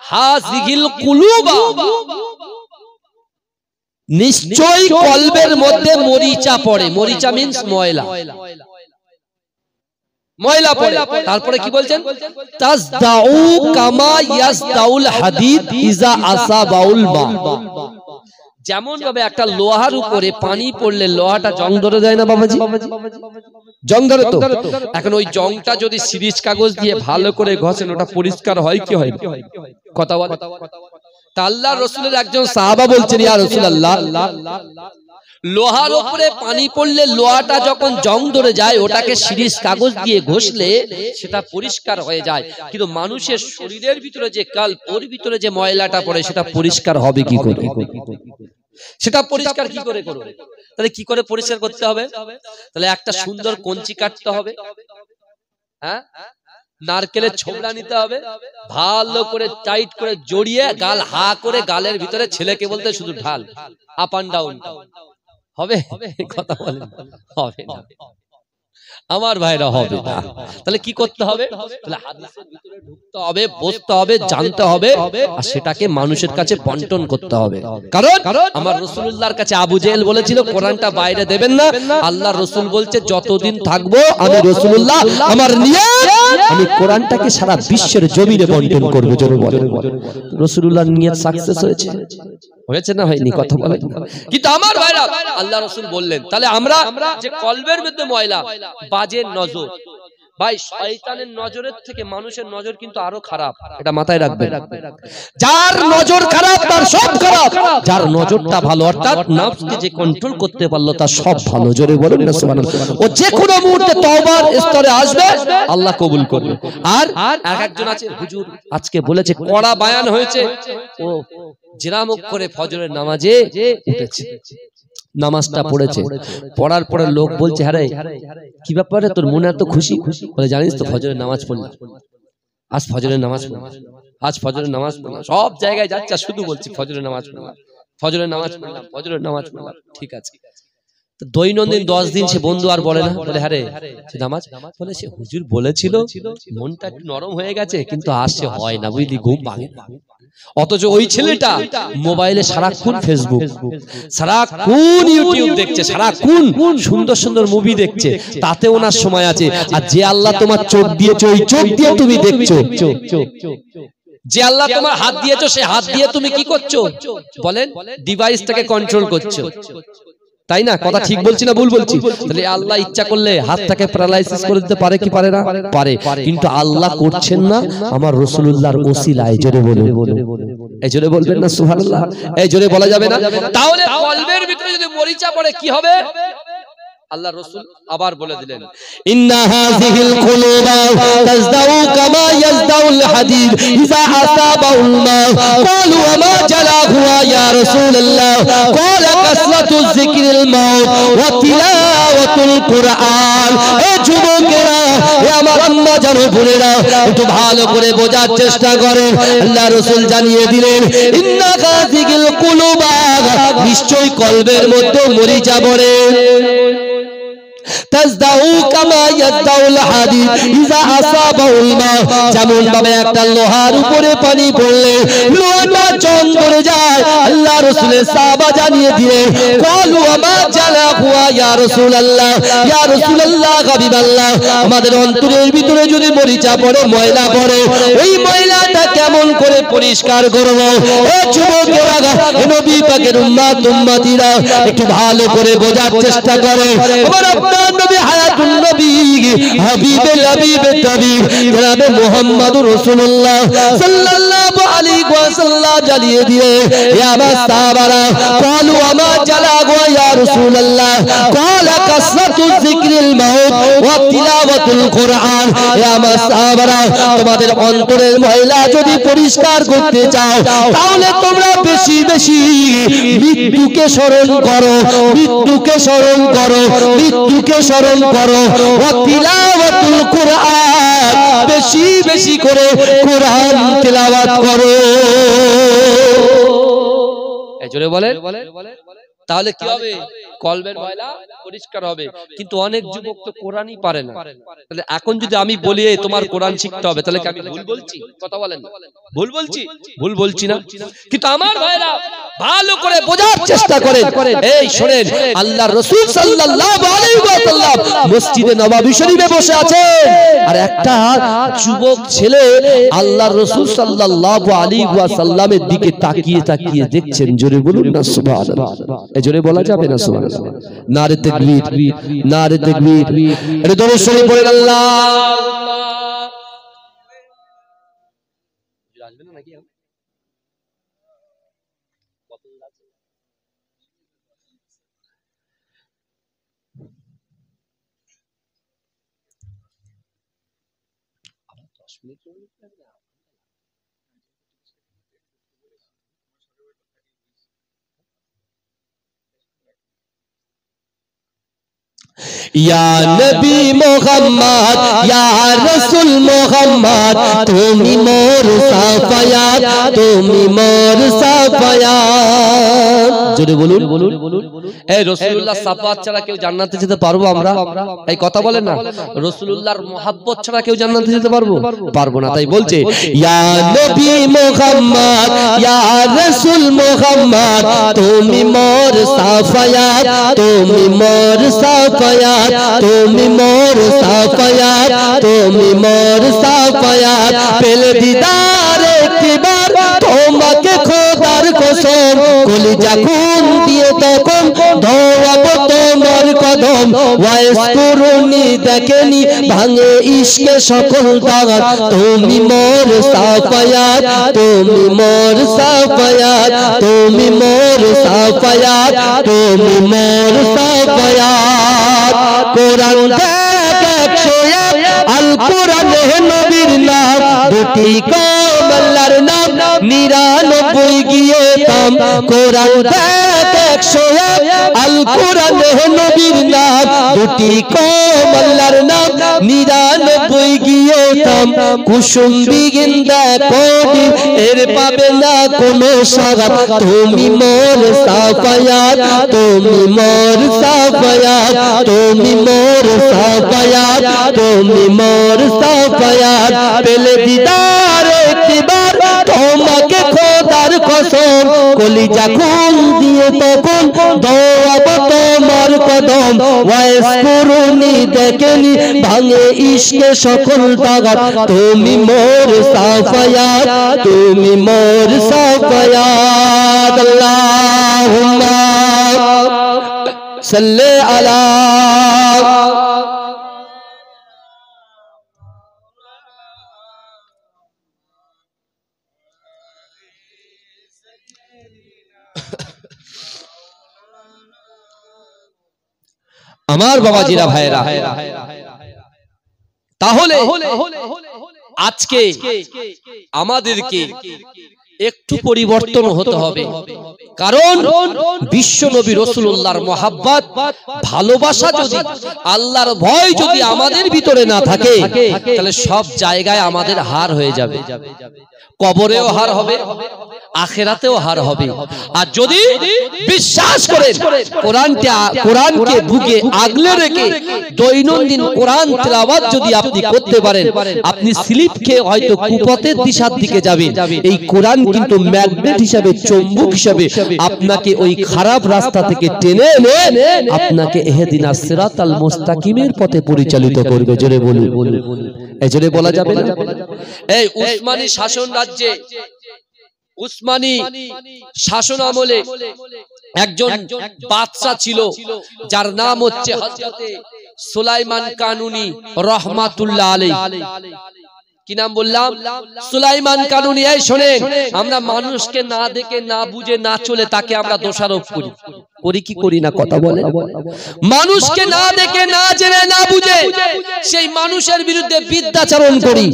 হাযিহিল কুলুবা, নিশ্চয়ই কলবের মধ্যে মরিচা পড়ে। মরিচা মিন্স ময়লা, ময়লা পড়ে। তারপরে কি বলছেন? তাজদাউ কামা ইয়াজদাউল হাদিদ ইজা আসাবাউল মা। যেমন ভাবে একটা লোহার উপরে পানি পড়লে লোহাটা জং ধরে যায় না বাবাজি? জং ধরে তো। এখন ওই জংটা যদি সিরিজ কাগজ দিয়ে ভালো করে ঘষেন, ওটা পরিষ্কার হয় কি হয়? কথা বলে। তা আল্লাহ রাসূলের একজন সাহাবা বলছেন, ইয়া রাসূলুল্লাহ, লোহার উপরে পানি পড়লে লোহাটা যখন জং ধরে যায়, ওটাকে সিরিজ কাগজ দিয়ে ঘষলে সেটা পরিষ্কার হয়ে যায়, কিন্তু মানুষের শরীরের ভিতরে যে কাল, ওর ভিতরে যে ময়লাটা পড়ে, সেটা পরিষ্কার হবে কি করে? সেটা পরিষ্কার কি করে করবে? তাহলে কি করে পরিষ্কার করতে হবে? তাহলে একটা সুন্দর কঞ্চি কাটতে হবে, হ্যাঁ, নারকেলের ছোবড়া নিতে হবে, ভালো করে টাইট করে জড়িয়ে গাল হা করে গালের ভিতরে ছেলেকে বলতে শুধু ঢাল, আপ অ্যান্ড ডাউন। হবে? কথা বলেন, হবে না আমার ভাইরা, হবে না। তাহলে কি করতে হবে? তাহলে হাদিসের ভিতরে ঢুকতে হবে, বসতে হবে, জানতে হবে, আর সেটাকে মানুষের কাছে বন্টন করতে হবে। কারণ আমার রাসূলুল্লাহর কাছে আবু জেহেল বলেছিল কোরআনটা বাইরে দেবেন না। আল্লাহর রাসূল বলছে যতদিন থাকবো আমি রাসূলুল্লাহ, আমার নিয়ত আমি কোরআনটাকে সারা বিশ্বের জমিনে বন্টন করব। জোরে বলেন। রাসূলুল্লাহর নিয়ত সাকসেস হয়েছে? হয়েছে না হয়নি? কথা বলেন। কিন্তু আমার ভাইরা, আল্লাহ রাসূল বললেন, তাহলে আমরা যে কলবের মধ্যে ময়লা, বাজে নজর, ভাই শয়তানের নজরের থেকে মানুষের নজর কিন্তু আরো খারাপ, এটা মাথায় রাখবেন। যার নজর খারাপ তার সব খারাপ, যার নজরটা ভালো অর্থাৎ নফসকে যে কন্ট্রোল করতে পারলো তার সব ভালো। জোরে বলেন না সুবহানাল্লাহ। ও যে কোনো মুহূর্তে তওবার স্তরে আসবে, আল্লাহ কবুল করবে। আর একজন আছে, হুজুর আজকে বলেছে, কড়া বায়ান হয়েছে, ও জিরামুখ করে ফজরের নামাজে উঠেছে, নামাজটা পড়েছে, পড়ার পরে লোক বলছে, হ্যাঁ রে কি ব্যাপারে তোর মনে এত খুশি? বলে জানিস তো ফজরের নামাজ পড়লাম, আজ ফজরের নামাজ পড়লাম, আজ ফজরের নামাজ পড়লাম। সব জায়গায় যাচ্ছে শুধু বলছি ফজরের নামাজ পড়লাম, ফজরের নামাজ পড়লাম, ফজরের নামাজ পড়লাম। ঠিক আছে, দৈনন্দিন 10 দিন সে বন্ধু আর বলে না, বলে হ্যাঁ রে সে নামাজ বলে, সে হুজুর বলেছিল, মনটা একটু নরম হয়ে গেছে, কিন্তু আর সে হয় না, বুঝলি, ঘুম ভাঙে না। অথচ ওই ছেলেটা মোবাইলে সারাক্ষণ ফেসবুক, সারাক্ষণ ইউটিউব দেখছে, সারাক্ষণ সুন্দর সুন্দর মুভি দেখছে, তাতে ওনার সময় আছে। আর যে আল্লাহ তোমার চোখ দিয়েছে, ওই চোখ দিয়ে তুমি দেখছো, যে আল্লাহ তোমার হাত দিয়েছো সেই হাত দিয়ে তুমি কি করছো বলেন ডিভাইসটাকে কন্ট্রোল করছো তাই না কথা ঠিক বলছি না ভুল বলছি তাহলে আল্লাহ ইচ্ছা করলে হাতটাকে প্যারালাইসিস করে দিতে পারে কি পারে না পারে কিন্তু আল্লাহ করছেন না আমার রাসূলুল্লাহর ওসিলায় জোরে বলে এই জোরে বলবেন না সুবহানাল্লাহ এই জোরে বলা যাবে না তাহলে কলবের ভিতরে যদি মরিচা পড়ে কি হবে আল্লাহ রাসূল আবার বলে দিলেন ইন্না হাযিহিল কুলুবা তাজদাউ কামা ইয়াজদাউল হাদিদ ইযা আসাবাহুল মা ক্বালু আমা জালাহু ইয়া রাসূলুল্লাহ ক্বালা কাসরাতুয যিকরিল মাউত ওয়া তিলাওয়াতুল কুরআন এ যুবকেরা এ আমার আম্মা জানো বোনেরা একটু ভালো করে বোঝার চেষ্টা করেন আল্লাহ রাসূল জানিয়ে দিলেন ইন্না হাযিহিল কুলুবা নিশ্চয় কলবের মধ্যে মরিচা পড়ে তাজদাউ কামা ইয়াজদাউল হাদিদ ইযা আসাবাহুল মা যেমন ভাবে একটা লোহার উপরে পানি পড়লে লোহাটা চন করে যায় আল্লাহ রাসূলের সাহাবা জানিয়ে দিলেন ক্বালু আমা জালাহু ইয়া রাসূলুল্লাহ হাবিবাল্লাহ আমাদের অন্তরের ভিতরে যদি মরিচা পড়ে ময়লা পড়ে ওই ময়লাটা কেমন করে পরিষ্কার করব ও যুবকেরা হে নবী পাকের উম্মতিরা একটু ভালো করে বোঝার চেষ্টা করেন আমার আপনার নবী হায়াতুন নবী হাবিবে হাবিবে তাবিব জনাবে মুহাম্মদুর রাসূলুল্লাহ সাল্লাল্লাহু আলাইহি ওয়াসাল্লাম জানিয়ে দিয়ে ইয়া আমার সাহাবারা ক্বালু আমা জালাহু ইয়া রাসূলুল্লাহ ক্বালা কাসরাতু যিকরিল মাউত ওয়া তিলাওয়াতুল কুরআন ইয়া আমার সাহাবারা তোমাদের অন্তরের ময়লা যদি পরিষ্কার করতে চাও তাহলে তোমরা বেশি বেশি মৃত্যুকে স্মরণ করো মৃত্যুকে স্মরণ করো মৃত্যুকে স্মরণ করো ওয়া তিলাওয়াতুল কুরআন বেশি বেশি করে কুরআন তিলাওয়াত করো এই জোরে বলেন তাহলে কি হবে কলবের ময়লা পরিষ্কার হবে কিন্তু অনেক যুবক তো কোরআনই পারে না তাহলে এখন যদি আমি বলি তোমার কোরআন শিখতে হবে তাহলে কি আমি ভুল বলছি কথা বলেন না ভুল বলছি না কিন্তু আমার ভাইরা ভালো করে বোঝার চেষ্টা করেন এই শুনেন আল্লাহর রাসূল সাল্লাল্লাহু আলাইহি ওয়াসাল্লাম মসজিদে নববী শরীফে বসে আছেন আর একটা যুবক ছেলে আল্লাহর রাসূল সাল্লাল্লাহু আলাইহি ওয়াসাল্লামের দিকে তাকিয়ে তাকিয়ে দেখছেন জোরে বলুন না সুবহানাল্লাহ এই জোরে বলা যাবে না সুবহানাল্লাহ নারে তাকবীর এটা দরুদ শরীফ পড়েন আল্লাহ আসবে না নাকি या नबी मोहम्मद या रसूल मोहम्मद तुमी मोर साफायात तुमी मोर साफायात জোরে বলুন এই রাসূলুল্লাহ সাফাত ছাড়া কেউ জান্নাতে যেতে পারবো আমরা এই কথা বলেন না রাসূলুল্লাহর মহব্বত ছাড়া কেউ জান্নাতে যেতে পারবো না তাই বলছে ইয়া নবী মুহাম্মদ ইয়া রাসূল মুহাম্মদ তুমি মোর সাফায়াত তুমি মোর সাফায়াত তুমি মোর সাফায়াত তুমি মোর সাফায়াত পেলে দিদার একবার তোমাকে খোদার কসম কলিজা খুন দিয়ে তখন ধোয়াব তোমার কদম ওয়াইস করুনি দেখেনি ভাঙে ইশকে সকল দাগাত তুমি মোর সাফায়াত তুমি মোর সাফায়াত তুমি মোর সাফায়াত তুমি মোর সাফায়াত কোরআন দেখ 101 আল কোরআন হে নবীর নাম দুটি কম আল্লাহর নাম 99 গিয়ে তাম কোরআন দেখ 101 আল কোরআন হে নবীর নাম দুটি কম আল্লাহর নাম 99 গিয়ে তাম কুসুম বিগিন্দা কোটি এর পাবে না কোনো সাগাত তুমি মোর সাফায়াত তুমি মোর সাফায়াত তুমি মোর সাফায়াত তুমি মোর সাফায়াত পেলে দিদার একবার তোমাকে খোদার কসম কলিজা খুন দিয়ে তখন দৌড়াব তোমার কদম ওয়াসকুরুনি দেখেনি ভাঙে ইশকে সকল দাগাত তুমি মোর সাফায়াত তুমি মোর সাফায়াত আল্লাহুম্মা সাল্লি আলা আমার বাবাজিরা ভাইরা তাহলে আজকে আমাদেরকে একটু পরিবর্তন হতে হবে কারণ বিশ্ব নবী রাসূলুল্লাহর মহব্বত ভালোবাসা যদি আল্লাহর ভয় যদি আমাদের ভিতরে না থাকে তাহলে সব জায়গায় আমাদের হার হয়ে যাবে কবরেও হার হবে আখিরাতেও হার হবে আর যদি বিশ্বাস করেন কোরআনকে বুকে আগলে রেখে দৈনন্দিন কোরআন তেলাওয়াত যদি আপনি করতে পারেন আপনি স্লিপ খেয়ে হয়তো কুপথের দিশার দিকে যাবেন এই কোরআন কিন্তু ম্যাগনেট হিসাবে চুম্বক হিসাবে আপনাকে ওই খারাপ রাস্তা থেকে টেনে এনে আপনাকে ইহদিনাস সিরাতাল মুস্তাকিমের পথে পরিচালিত করবে জোরে বলুন এই জোরে বলা যাবে না এই উসমানী শাসন রাজ্যে উসমানী শাসন আমলে একজন বাদশা ছিল যার নাম হচ্ছে হযরতে সুলাইমান কানুনী রাহমাতুল্লাহ আলাইহি কি নাম বললাম সুলাইমান কানুনী এই শুনেন আমরা মানুষকে না দেখে না বুঝে না চলে তাকে আমরা দোষারোপ করি কি করি না কথা বলে মানুষকে না দেখে না জেনে না বুঝে সেই মানুষের বিরুদ্ধে বিদ্যাচরণ করি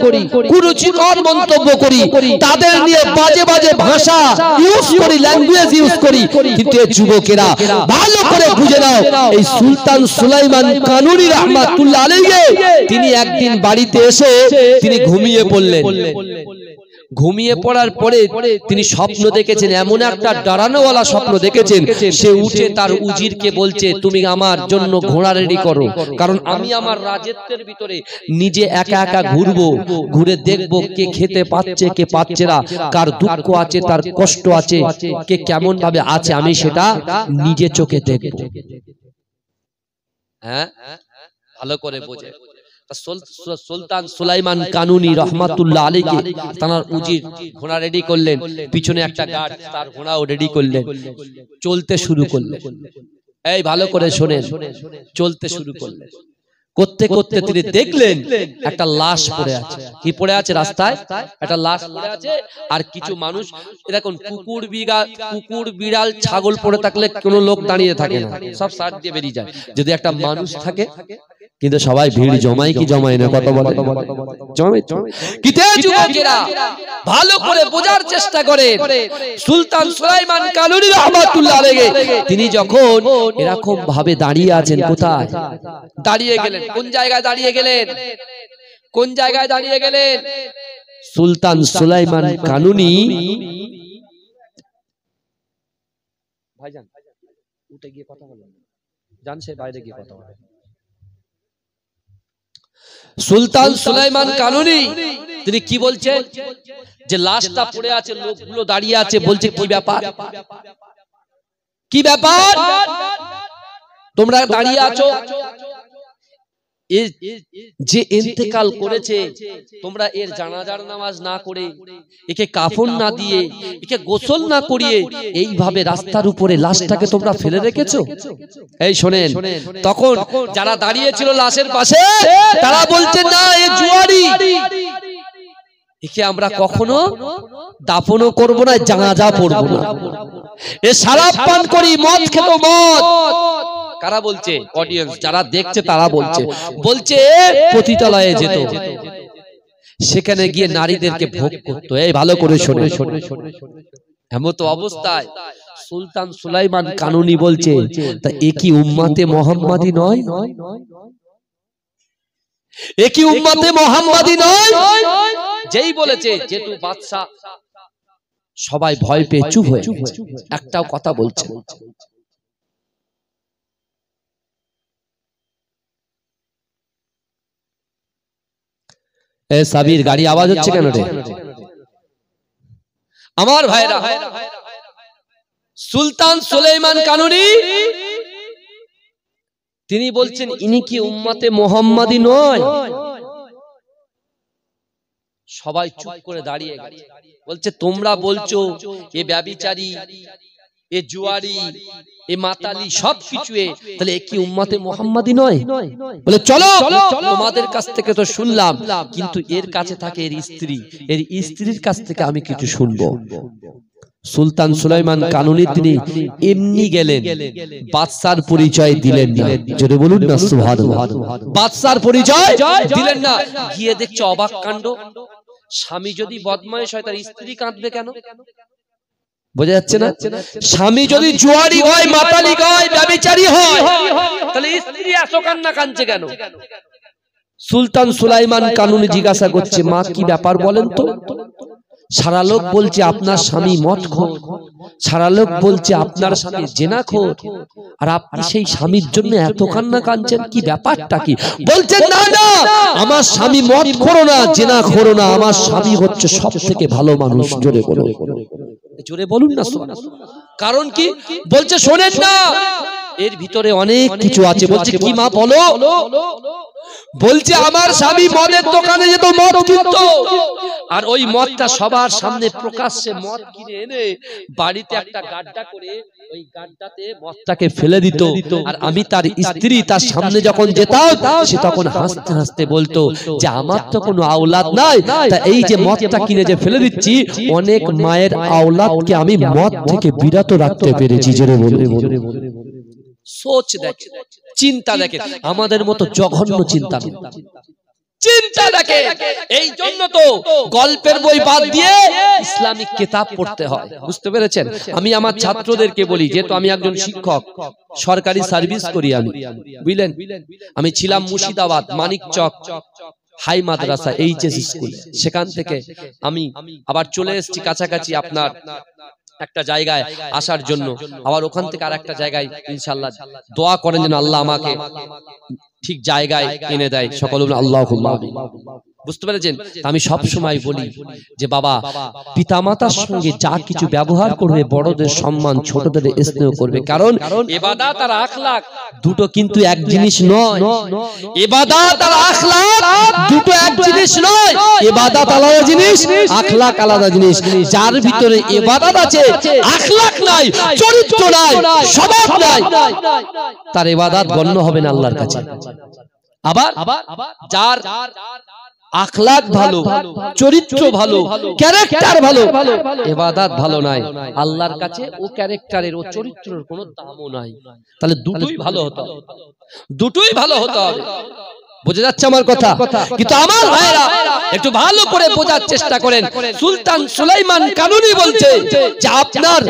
কুরুচিকর মন্তব্য করি তাদের নিয়ে বাজে বাজে ভাষা ইউজ করি ল্যাঙ্গুয়েজ ইউজ করি কিন্তু এই যুবকেরা ভালো করে বুঝে নাও এই সুলতান সুলাইমান কানুনী রাহমাতুল্লাহ আলাইহি তিনি একদিন বাড়িতে এসে তিনি ঘুমিয়ে পড়লেন ঘুমিয়ে পড়ার পরে তিনি স্বপ্ন দেখেছেন এমন একটা ডরানোওয়ালা স্বপ্ন দেখেছেন সে উঠে তার উজিরকে বলছে তুমি আমার জন্য ঘোড়া রেডি করো কারণ আমি আমার রাজত্বের ভিতরে নিজে একা একা ঘুরবো ঘুরে দেখবো কে খেতে পাচ্ছে কে পাচ্ছে না কার দুঃখ আছে তার কষ্ট আছে কে কেমন ভাবে আছে আমি সেটা নিজে চোখে দেখবো হ্যাঁ ভালো করে বোঝে সুলতান সুলাইমান কানুনী রাহমাতুল্লাহ আলাইহি তার উজির ঘোড়া রেডি করলেন পিছনে একটা গার্ড তার ঘোড়াও রেডি করলেন চলতে শুরু করলেন এই ভালো করে শুনেন চলতে শুরু করলেন করতে করতে তিনি দেখলেন একটা লাশ পড়ে আছে কি পড়ে আছে রাস্তায় একটা লাশ পড়ে আছে আর কিছু মানুষ এরকম কুকুর বিড়াল ছাগল পড়ে থাকলে কোনো লোক দাঁড়িয়ে থাকে না সব সাইড দিয়ে বেরিয়ে যায় যদি একটা মানুষ থাকে কিন্তু সবাই ভিড় জমায় কি জমায় না কথা বলে জমায় কিতে যুবকেরা ভালো করে বোঝার চেষ্টা করেন সুলতান সুলাইমান কানুনী রাহমাতুল্লাহ আলাইহি তিনি যখন এরকম ভাবে দাঁড়িয়ে আছেন কোথায় দাঁড়িয়ে গেলেন কোন জায়গায় দাঁড়িয়ে গেলেন কোন জায়গায় দাঁড়িয়ে গেলেন সুলতান সুলাইমান কানুনী ভাইজান উঠে গিয়ে কথা বলেন জান সে বাইরে গিয়ে কথা বলেন সুলতান সুলাইমান কানুনী তিনি কি বলছেন যে লাশটা পড়ে আছে লোকগুলো দাঁড়িয়ে আছে বলছে কি ব্যাপার তোমরা দাঁড়িয়ে আছো যে ইন্তেকাল করেছে তোমরা এর জানাজার নামাজ না করে একে কাফন না দিয়ে একে গোসল না করিয়ে এইভাবে রাস্তার উপরে লাশটাকে তোমরা ফেলে রেখেছো এই শুনেন তখন যারা দাঁড়িয়ে ছিল লাশের পাশে তারা বলছে না এ জুয়ারি একে আমরা কখনো দাফনও করব না জানাজা পড়ব না এ শরাব পান করি মদ খেতো মদ কারা বলছে অডিয়েন্স যারা দেখছে তারা বলছে পতিতালয়ে যেত সেখানে গিয়ে নারীদেরকে ভোগ করতো এই ভালো করে শুনে এমন তো অবস্থায় সুলতান সুলাইমান কানুনী বলছে তা এ কি উম্মতে মুহাম্মাদি নয় এ কি উম্মতে মুহাম্মাদি নয় যেই বলেছে যেহেতু বাদশা সবাই ভয় পেয়ে চুপ হয়ে গেছে একটাও কথা বলছে এ সাবির গাড়ি আওয়াজ হচ্ছে কেন রে আমার ভাইরা, সুলতান সুলাইমান কানুনী তিনি বলছেন ইনি কি উম্মতে মুহাম্মাদি নয়? সবাই চুপ করে দাঁড়িয়ে গেছে। বলছে তোমরা বলছো এ ব্যভিচারী, এ জুয়ারি, এ মাতালি সবকিছু, তাহলে এ কি উম্মতে মুহাম্মাদি নয়? বলে চলো তোমাদের কাছ থেকে তো শুনলাম, কিন্তু এর কাছে থাকে এর স্ত্রী, এর স্ত্রীর কাছ থেকে আমি কিছু শুনবো। সুলতান সুলাইমান কানুনী তিনি এমনি গেলেন, বাদশার পরিচয় দিলেন না। জোরে বলুন না সুবহানাল্লাহ। বাদশার পরিচয় দিলেন না। গিয়ে দেখছে অবাক কাণ্ড, স্বামী যদি বদমাইশ হয় তার স্ত্রী কাঁদবে কেন? বোঝা যাচ্ছে না? স্বামী যদি জুয়ারি হয়, মাতালি হয়, ব্যভিচারী হয়, তাহলে স্ত্রী এত কান্না কাঁদছে কেন? সুলতান সুলাইমান কানুনী জিজ্ঞাসা করছে, মা কি ব্যাপার বলেন তো? সারা লোক বলছে আপনার স্বামী মদখোর, সারা লোক বলছে আপনার স্বামী জেনাখোর, আর আপনি সেই স্বামীর জন্য এত কান্না কাঁদছেন, কি ব্যাপারটা কি? বলছেন না না, আমার স্বামী মদখোর না, জেনাখোর না, আমার স্বামী হচ্ছে সবথেকে ভালো মানুষ। জোরে বলুন, জোরে বলুন না সুবহানাল্লাহ। কারণ কি? বলছে শোনেন না, এর ভিতরে অনেক কিছু আছে। বলছে কি মা বলো? বলছে আমার স্বামী মদের দোকানে যেত, মদ কিনতো, আর ওই মদটা সবার সামনে প্রকাশ্যে মদ কিনে এনে বাড়িতে একটা গাড্ডা করে ওই গাড্ডাতে মদটাকে ফেলে দিত, আর আমি তার স্ত্রী তার সামনে যখন যেতাম সে তখন হাসতে হাসতে বলতো যে আমার তো কোনো আওলাদ নাই, তা এই যে মদটা কিনে যে ফেলে দিচ্ছি, অনেক মায়ের আওলাদকে আমি মদ থেকে বিরত রাখতে পেরেছি। জোরে বলুন। সোচ দেখে, চিন্তা দেখে, আমাদের মতো জঘন্য চিন্তা চিন্তা দেখে। এই জন্য তো গল্পের বই বাদ দিয়ে ইসলামিক কিতাব পড়তে হয়। বুঝতে পেরেছেন? আমি আমার ছাত্রদেরকে বলি, যেহেতু আমি একজন শিক্ষক, সরকারি সার্ভিস করি আমি, বুঝলেন? আমি ছিলাম মুর্শিদাবাদ মানিকচক হাই মাদ্রাসা এইচএস স্কুল, সেখান থেকে আমি আবার চলে এসেছি কাছাকাছি আপনার একটা জায়গায় আসার জন্য, আবার ওখান থেকে আর একটা জায়গায় ইনশাআল্লাহ দোয়া করেন যেন আল্লাহ আমাকে ঠিক জায়গায় এনে দেয়। সকলে আল্লাহুম্মা আমিন। বুঝতে পেরেছেন? আমি সব সময় বলি যে বাবা, পিতামাতার সঙ্গে যা কিছু ব্যবহার করবে, বড়দের সম্মান, ছোটদের স্নেহ করবে, কারণ ইবাদত আর আখলাক দুটো কিন্তু এক জিনিস নয়। ইবাদত আর আখলাক দুটো এক জিনিস নয়। ইবাদত আলাদা জিনিস, আখলাক আলাদা জিনিস। যার ভিতরে ইবাদত আছে, আখলাক নাই, চরিত্র নাই, স্বভাব নাই, তার ইবাদত গণ্য হবে না আল্লাহর কাছে। আবার যার আখলাক ভালো, চরিত্র ভালো, ক্যারেক্টার ভালো, ইবাদত ভালো নাই, আল্লাহর কাছে ও ক্যারেক্টারের, ও চরিত্রের কোনো দামও নাই। তাহলে দুটোই ভালো হতে হবে, দুটোই ভালো হতে হবে। বোঝা যাচ্ছে আমার কথা? কিন্তু আমার ভাইরা একটু ভালো করে বোঝার চেষ্টা করেন। সুলতান সুলাইমান কানুনী বলছে যে আপনার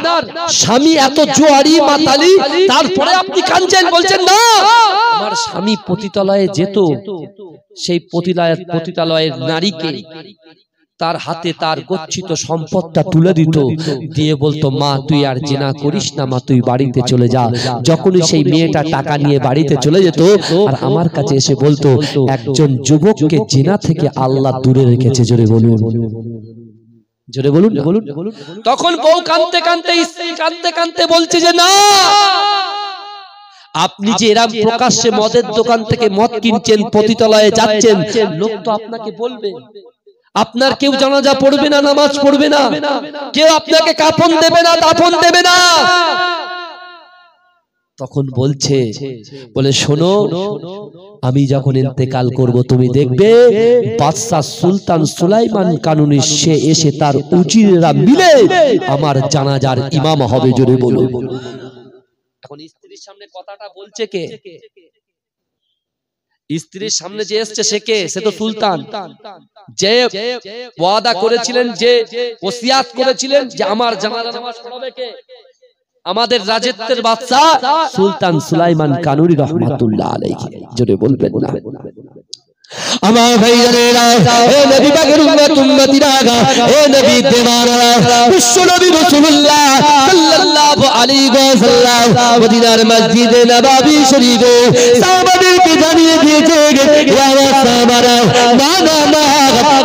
স্বামী এত জুয়ারি মাতালি, তারপরে আপনি কাঁদছেন। বলছেন না, আমার স্বামী পতিতালয়ে যেত, সেই পতিতালয়ের নারীকে তার হাতে তার গচ্ছিত সম্পদটা তুলে দিত, দিয়ে বলতো মা তুই আর জেনা করিস না, মা তুই বাড়িতে চলে যা। যখনই সেই মেয়েটা টাকা নিয়ে বাড়িতে চলে যেত, আর আমার কাছে এসে বলতো একজন যুবককে জেনা থেকে আল্লাহ দূরে রেখেছে। জোরে বলুন, জোরে বলুন, বলুন। তখন বউ কাঁদতে কাঁদতে, স্ত্রী কাঁদতে কাঁদতে বলছে যে না, আপনি যে এরকম প্রকাশ্যে মদের দোকান থেকে মদ কিনছেন, পতিতালয়ে যাচ্ছেন, লোক তো আপনাকে বলবে, আপনার কেউ জানাজা পড়বে না, নামাজ পড়বে না, কেউ আপনাকে কাফন দেবে না, দাফন দেবে না। তখন বলছে, বলে শোনো, আমি যখন ইন্তেকাল করব, তুমি দেখবে বাদশা সুলতান সুলাইমান কানুনী সে এসে তার উজিরেরা মিলে আমার জানাজার ইমাম হবে। জোরে বলো। এখন স্ত্রীর সামনে কথাটা বলছে কে? স্ত্রীর সামনে যে এসছে সে কে? সে তো সুলতান, যে ওয়াদা করেছিলেন, যে ওসিয়াত করেছিলেন যে আমার জানাজা নামাজ পড়াবে কে? আমাদের রাজত্বের বাদশা সুলতান সুলাইমান কানুনী রহমাতুল্লাহ আলাইহি। জোরে বলবেন না? আমার ভাইজানেরা, হে নবী পাকের উম্মতিরা, হে নবী দেওয়ানারা, বিশ্ব নবী রাসূলুল্লাহ সাল্লাল্লাহু আলাইহি ওয়াসাল্লাম মদিনার মসজিদে নববী শরীফে সাহাবাদেরকে জানিয়ে দিয়েছে, ইয়া সাহাবারা, না না না,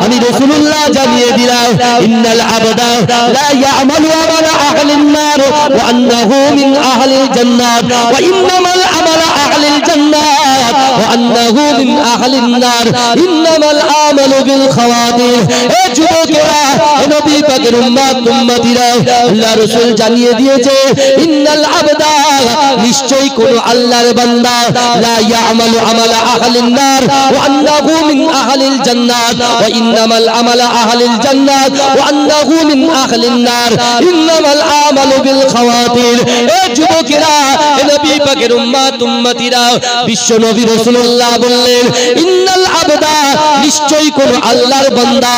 আমি রাসূলুল্লাহ জানিয়ে দিলাম, ইন্নাল আবদা লা ইয়ামালু আমালা আহলিন নার ওয়া আন্নাহু মিন আহলিল জান্নাত ওয়া ইন্নামাল আমালা আহলিল জান্নাত ওয়া আন্নাহু মিন আহলিন নার ইন্নামাল আমালু বিল খাওয়াতির। এ যুবকেরা, নবী পাকের উম্মতিরা, আল্লাহ রাসূল জানিয়ে দিয়েছে, ইন্নাল আবদা, নিশ্চয়ই কোন আল্লাহর বান্দা, লা ইয়ামালু আমালা আহলিন নার ওয়া আন্নাহু মিন আহলিল জান্নাত ওয়া ইন্নামাল আমালা আহলিল জান্নাত ওয়া আন্নাহু মিন আহলিন নার ইন্নামাল আমালু বিল খাওয়াতির। এ যুবকেরা, নবী পাকের উম্মতিরা, বিশ্ব নবী রাসূলুল্লাহ বললেন, ইন্নাল আবদা, নিশ্চয়ই কোন আল্লাহর বান্দা,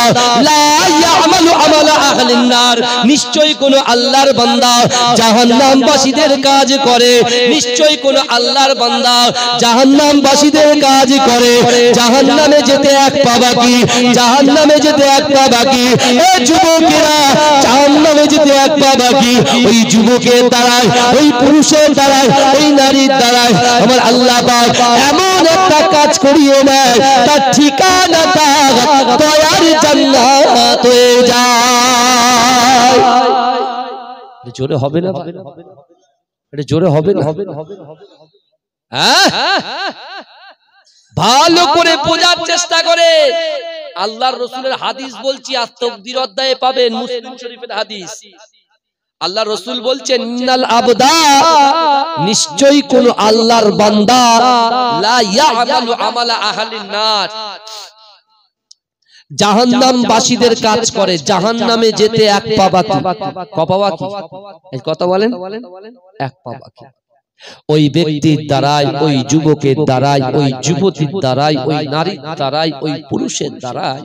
লা ইয়ামালু আমালা আহলিন নার, নিশ্চয়ই কোন আল্লাহর বান্দা জাহান্নামবাসীদের কাজ করে, নিশ্চয়ই কোন আল্লাহর বান্দা জাহান্নামবাসীদের কাজ করে, জাহান্নামে যেতে এক পা বাকি, জাহান্নামে যেতে এক পা বাকি। এ যুবকেরা, জাহান্নামে যেতে এক পা বাকি, ওই যুবকের দ্বারায়, ওই পুরুষের দ্বারায়, ওই নারীর দ্বারায় আমার আল্লাহ পাক এমন একটা কাজ করিয়ে নেয়, তার ঠিকানাটা দয়ার জান্নাত হয়ে যায়। জোরে হবে না? এটা জোরে হবে না? ভালো করে বোঝার চেষ্টা করে। আল্লাহর রাসূলের হাদিস বলছি, আর তাকদীর অধ্যায়ে পাবেন, মুসলিম শরীফের হাদিস। আল্লাহ রাসূল বলছেন, ইন্নাল আবদা, নিশ্চয়ই কোন আল্লাহর বান্দা, লা ইয়ামালু আমালা আহলিন নার, জাহান্নামবাসীদের কাজ করে, জাহান্নামে যেতে এক পা বাকি। ক পা বাকি? এই কথা বলেন, এক পা বাকি। ওই ব্যক্তির দ্বারাই, ওই যুবকের দ্বারাই, ওই যুবতীর দ্বারাই, ওই নারীর দ্বারাই, ওই পুরুষের দ্বারাই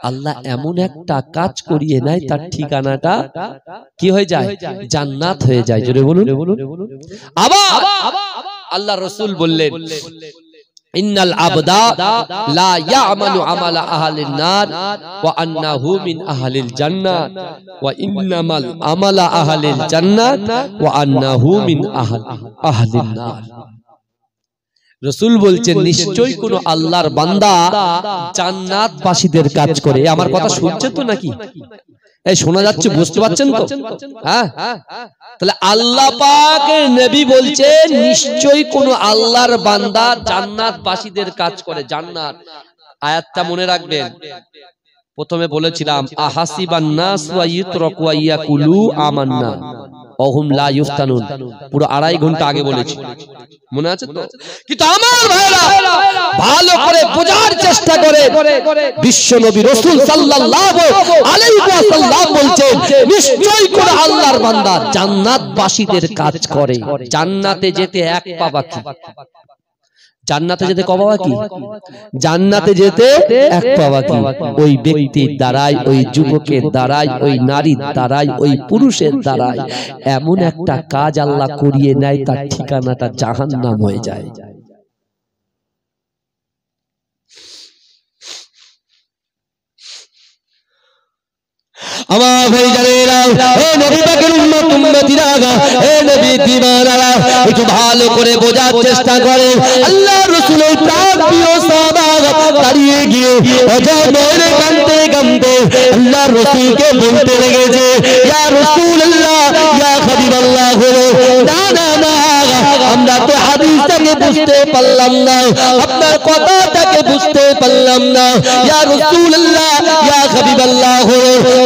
আল্লাহ এমন একটা কাজ করিয়ে নেয়, তার ঠিকানাটা কি হয়ে যায়? জান্নাত হয়ে যায়। জোরে বলুন। আবার আল্লাহ রাসূল বললেন, ইন্নাল আবদা লা ইয়ামালু আমালা আহলিন নার ওয়া আন্নাহু মিন আহলিল জান্নাত ওয়া ইন্নামাল আমালা আহলিল জান্নাত ওয়া আন্নাহু মিন আহলিন নার। রাসূল বলছেন, নিশ্চয়ই কোন আল্লাহর বান্দা জান্নাতবাসীদের কাজ করে। আমার কথা শুনছেন তো নাকি? এই শোনা যাচ্ছে, বুঝতে পারছেন তো? হ্যাঁ, তাহলে আল্লাহ পাকের নবী বলছেন, নিশ্চয়ই কোন আল্লাহর বান্দা জান্নাতবাসীদের কাজ করে। জান্নাত আয়াতটা মনে রাখবেন। প্রথমে বলেছিলাম, আহাসিবান নাস ওয়া ইউতরাকু ওয়া ইয়াকুলু আমান্না ওহুম লা ইফতানুন, পুরো 2.5 ঘন্টা আগে বলেছি, মনে আছে তো? কিন্তু আমার ভাইরা ভালো করে বোঝার চেষ্টা করে। বিশ্ব নবী রাসূল সাল্লাল্লাহু আলাইহি ওয়াসাল্লাম বলছেন, নিশ্চয়ই কোন আল্লাহর বান্দা জান্নাতবাসীদের কাজ করে, জান্নাতে যেতে এক পা বাকি। জান্নাতে যেতে ক পা বাকি? জান্নাতে যেতে এক পা বাকি। ওই ব্যক্তির দ্বারাই, ওই যুবকের দ্বারাই, ওই নারীর দ্বারাই, ওই পুরুষের দ্বারাই এমন একটা কাজ আল্লাহ করিয়ে নেয়, তার ঠিকানাটা জাহান্নাম হয়ে যায়। আমার ভাইজানেরা, হে নবী পাকের উম্মতিরা, হে নবী দিওয়ানারা, একটু ভালো করে বোঝার চেষ্টা করেন। আল্লাহ রাসূলের প্রিয় সাহাবা দাঁড়িয়ে গিয়ে অজয় কাঁদতে কাঁদতে আল্লাহ রাসূলকে বলতে লেগেছে, ইয়া রাসূলুল্লাহ, ইয়া হাবিবাল্লাহ, না না না, আমরা তো হাদিসটাকে বুঝতে পারলাম না, আপনার কথাটাকে বুঝতে পারলাম না। ইয়া রাসূলুল্লাহ, ইয়া হাবিবাল্লাহ,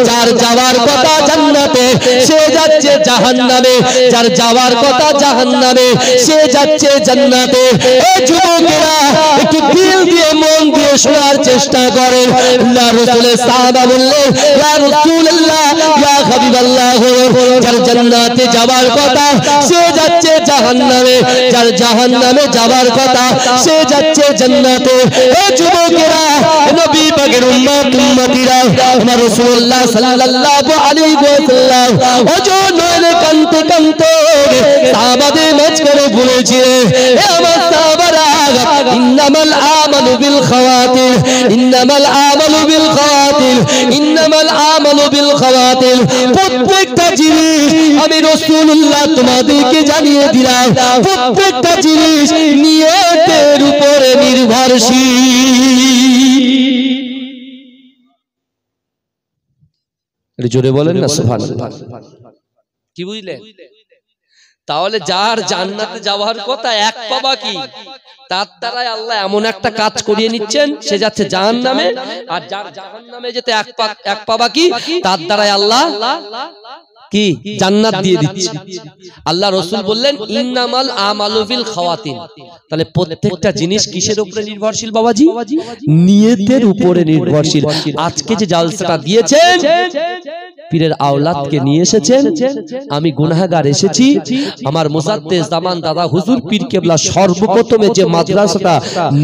যার যাওয়ার কথা জান্নাতে সে যাচ্ছে জাহান্নামে, যার যাওয়ার কথা জাহান্নামে সে যাচ্ছে জান্নাতে। এই যুবকেরা, একটু দিল দিয়ে, মন দিয়ে শোনার চেষ্টা করেন। আল্লাহ রাসূলের সাহাবা বললেন, ইয়া রাসূলুল্লাহ, ইয়া হাবিবাল্লাহ, যার জান্নাতে যাওয়ার কথা সে যাচ্ছে জাহান্নামে, যার জাহান্নামে যাওয়ার কথা সে যাচ্ছে জান্নাতে। এই যুবকেরা, নবী পাকের উম্মতিরা, আমার রাসূলুল্লাহ সাল্লাল্লাহু আলাইহি ওয়াসাল্লাম অজয় কাঁদতে কাঁদতে সাহাবাদের মাঝখানে বলেছিলেন, হে আমার সাহাবারা, ইন্নামাল আমালু বিল খাওয়াতির, ইন্নামাল আমালু বিল খাওয়াতির, ইন্নামাল আমালু বিল খাওয়াতির। প্রত্যেকটা জিনিস আমি রাসূলুল্লাহ তোমাদেরকে জানিয়ে দিলাম, প্রত্যেকটা জিনিস নিয়তের উপরে নির্ভরশীল। জোরে বলেন না সুবহানাল্লাহ। কি বুঝলেন? তাহলে যার জান্নাতে যাওয়ার কথা এক পা বাকি, তার দ্বারাই আল্লাহ এমন একটা কাজ করিয়ে নিচ্ছেন, সে যাচ্ছে জাহান্নামে। আর যার জাহান্নামে যেতে এক পা বাকি, তার দ্বারাই আল্লাহ কি জান্নাত দিয়ে দিচ্ছে। আল্লাহ রাসূল বললেন ইন্নামাল আমালু বিল খাওয়াতিন। তাহলে প্রত্যেকটা জিনিস কিসের উপরে নির্ভরশীল বাবাজি? নিয়তের উপরে নির্ভরশীল। আজকে যে জালসাটা দিয়েছেন, পীরের আওলাদকে নিয়ে এসেছেন, আমি গুনাহগার এসেছি, আমার মুজাদ্দেদ জামান দাদা হুজুর পীর কেবলা সর্বপ্রথমে যে মাদ্রাসাটা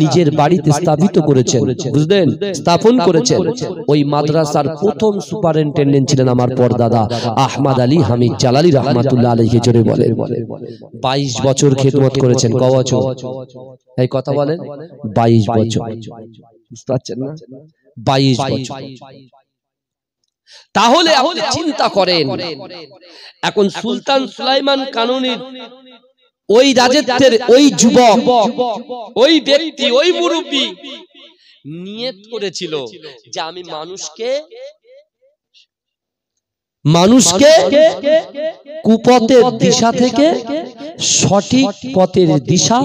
নিজের বাড়িতে স্থাপিত করেছেন, বুঝলেন, স্থাপন করেছেন, ওই মাদ্রাসার প্রথম সুপারিনটেন্ডেন্ট ছিলেন আমার পরদাদা আহমদ আলী হামিদ জালালি রাহমাতুল্লাহ আলাইহি। জোরে বলেন। 22 বছর খেদমত করেছেন। ক বছর? এই কথা বলেন। 22 বছর। বুঝতে পারছেন না? 22 বছর। তাহলে আপনি চিন্তা করেন, এখন সুলতান সুলাইমান কানুনীর ওই রাজত্বের ওই যুবক, ওই ব্যক্তি, ওই মুরব্বী নিয়ত করেছিল যে আমি মানুষকে কুপথের দিশা থেকে সঠিক পথের দিশা,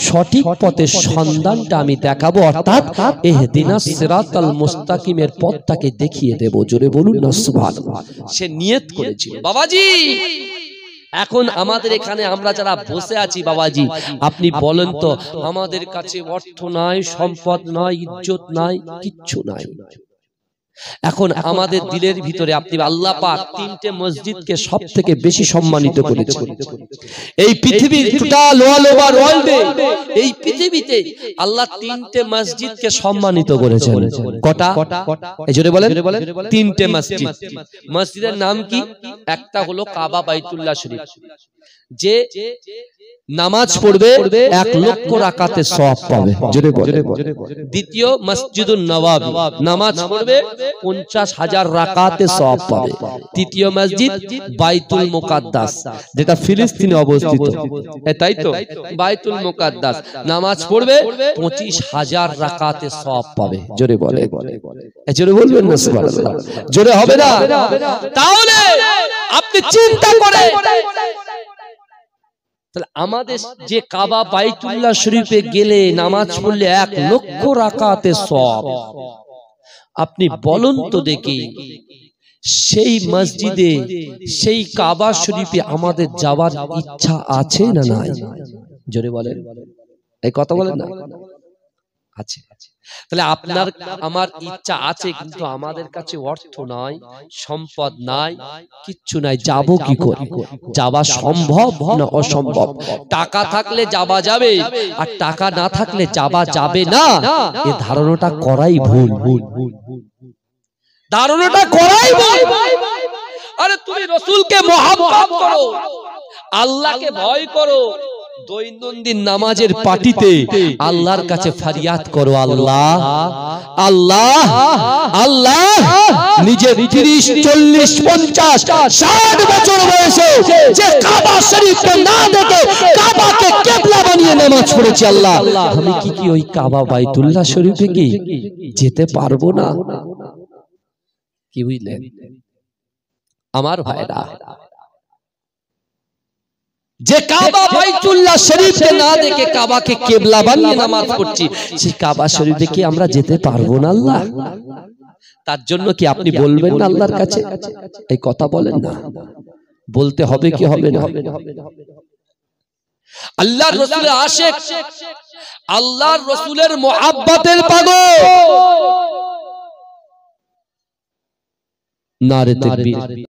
সঠিক পথের সন্ধানটা আমি দেখাবো, অর্থাৎ ইহদিনাস সিরাতাল মুস্তাকিমের পথটাকে দেখিয়ে দেব। জোরে বলুন না সুবহানাল্লাহ। সে নিয়ত করেছিল। বাবাজি, এখন আমাদের এখানে আমরা যারা বসে আছি, বাবাজি আপনি বলেন তো, আমাদের কাছে অর্থ নাই, সম্পদ নাই, ইজ্জত নাই, কিচ্ছু নাই। এখন আমাদের দিলের ভিতরে আপনি আল্লাহ পাক 3টে মসজিদকে সবথেকে বেশি সম্মানিত করেছেন। এই পৃথিবীর টোটাল অল ওভার ওয়ার্ল্ডে, এই পৃথিবীতে আল্লাহ 3টে মসজিদকে সম্মানিত করেছেন। কটা? এই জোরে বলেন। 3টে মসজিদ। মসজিদের নাম কি? একটা হলো কাবা বাইতুল্লাহ শরীফ, যে নামাজ পড়বে 1 লক্ষ রাকাতের সওয়াব পাবে। জোরে বলেন। দ্বিতীয় মসজিদুন নববী, নামাজ পড়বে 50,000 রাকাতের সওয়াব পাবে। তৃতীয় মসজিদ বাইতুল মুকাদ্দাস, যেটা ফিলিস্তিনে অবস্থিত, তাই তো? বাইতুল মুকাদ্দাস, নামাজ পড়বে 25,000 রাকাতের সওয়াব পাবে। জোরে বলে। জোরে বলবেন না সুবহানাল্লাহ। জোরে হবে না? তাহলে আপনি চিন্তা করেন, তাহলে আমাদের যে কাবা বাইতুল্লাহ শরীফে গেলে নামাজ পড়লে 1 লক্ষ রাকাতের সওয়াব, আপনি বলুন তো দেখি, সেই মসজিদে, সেই কাবা শরীফে আমাদের যাওয়ার ইচ্ছা আছে না নাই? জোরে বলেন। এই কথা বলেন না। আছে। তাহলে আপনার আমার ইচ্ছা আছে, কিন্তু আমাদের কাছে অর্থ নাই, সম্পদ নাই, কিচ্ছু নাই। যাব কি করে? যাওয়া সম্ভব না অসম্ভব? টাকা থাকলে যাওয়া যাবে, আর টাকা না থাকলে যাওয়া যাবে না। এই ধারণাটা করাই ভুল। ধারণাটা করাই ভুল। আরে তুমি রাসূলকে মহব্বত করো, আল্লাহকে ভয় করো, দৈনন্দিন নামাজের পাটিতে আল্লাহর কাছে ফরিয়াদ করো, আল্লাহ আল্লাহ আল্লাহ। নিজের 30, 40, 50, 60 বছর বয়সে যে কাবা শরীফকে না দেখে কাবাকে কিবলা বানিয়ে নামাজ পড়েছি, আল্লাহ আমি কি ওই কাবা বাইতুল্লাহ শরীফে কি যেতে পারবো না? কি বুঝলেন আমার ভাইরা? যে কাবা বাইতুল্লাহ শরীফকে না দেখে কাবাকে কিবলা বানিয়ে নামাজ পড়ছি, সেই কাবা শরীফে কি আমরা যেতে পারবো না আল্লাহ? তার জন্য কি আপনি বলবেন না আল্লাহর কাছে? এই কথা বলেন না। বলতে হবে কি হবে না? আল্লাহর রাসূলের আশিক, আল্লাহর রাসূলের মুহাব্বতের পাগল। নারে তাকবীর।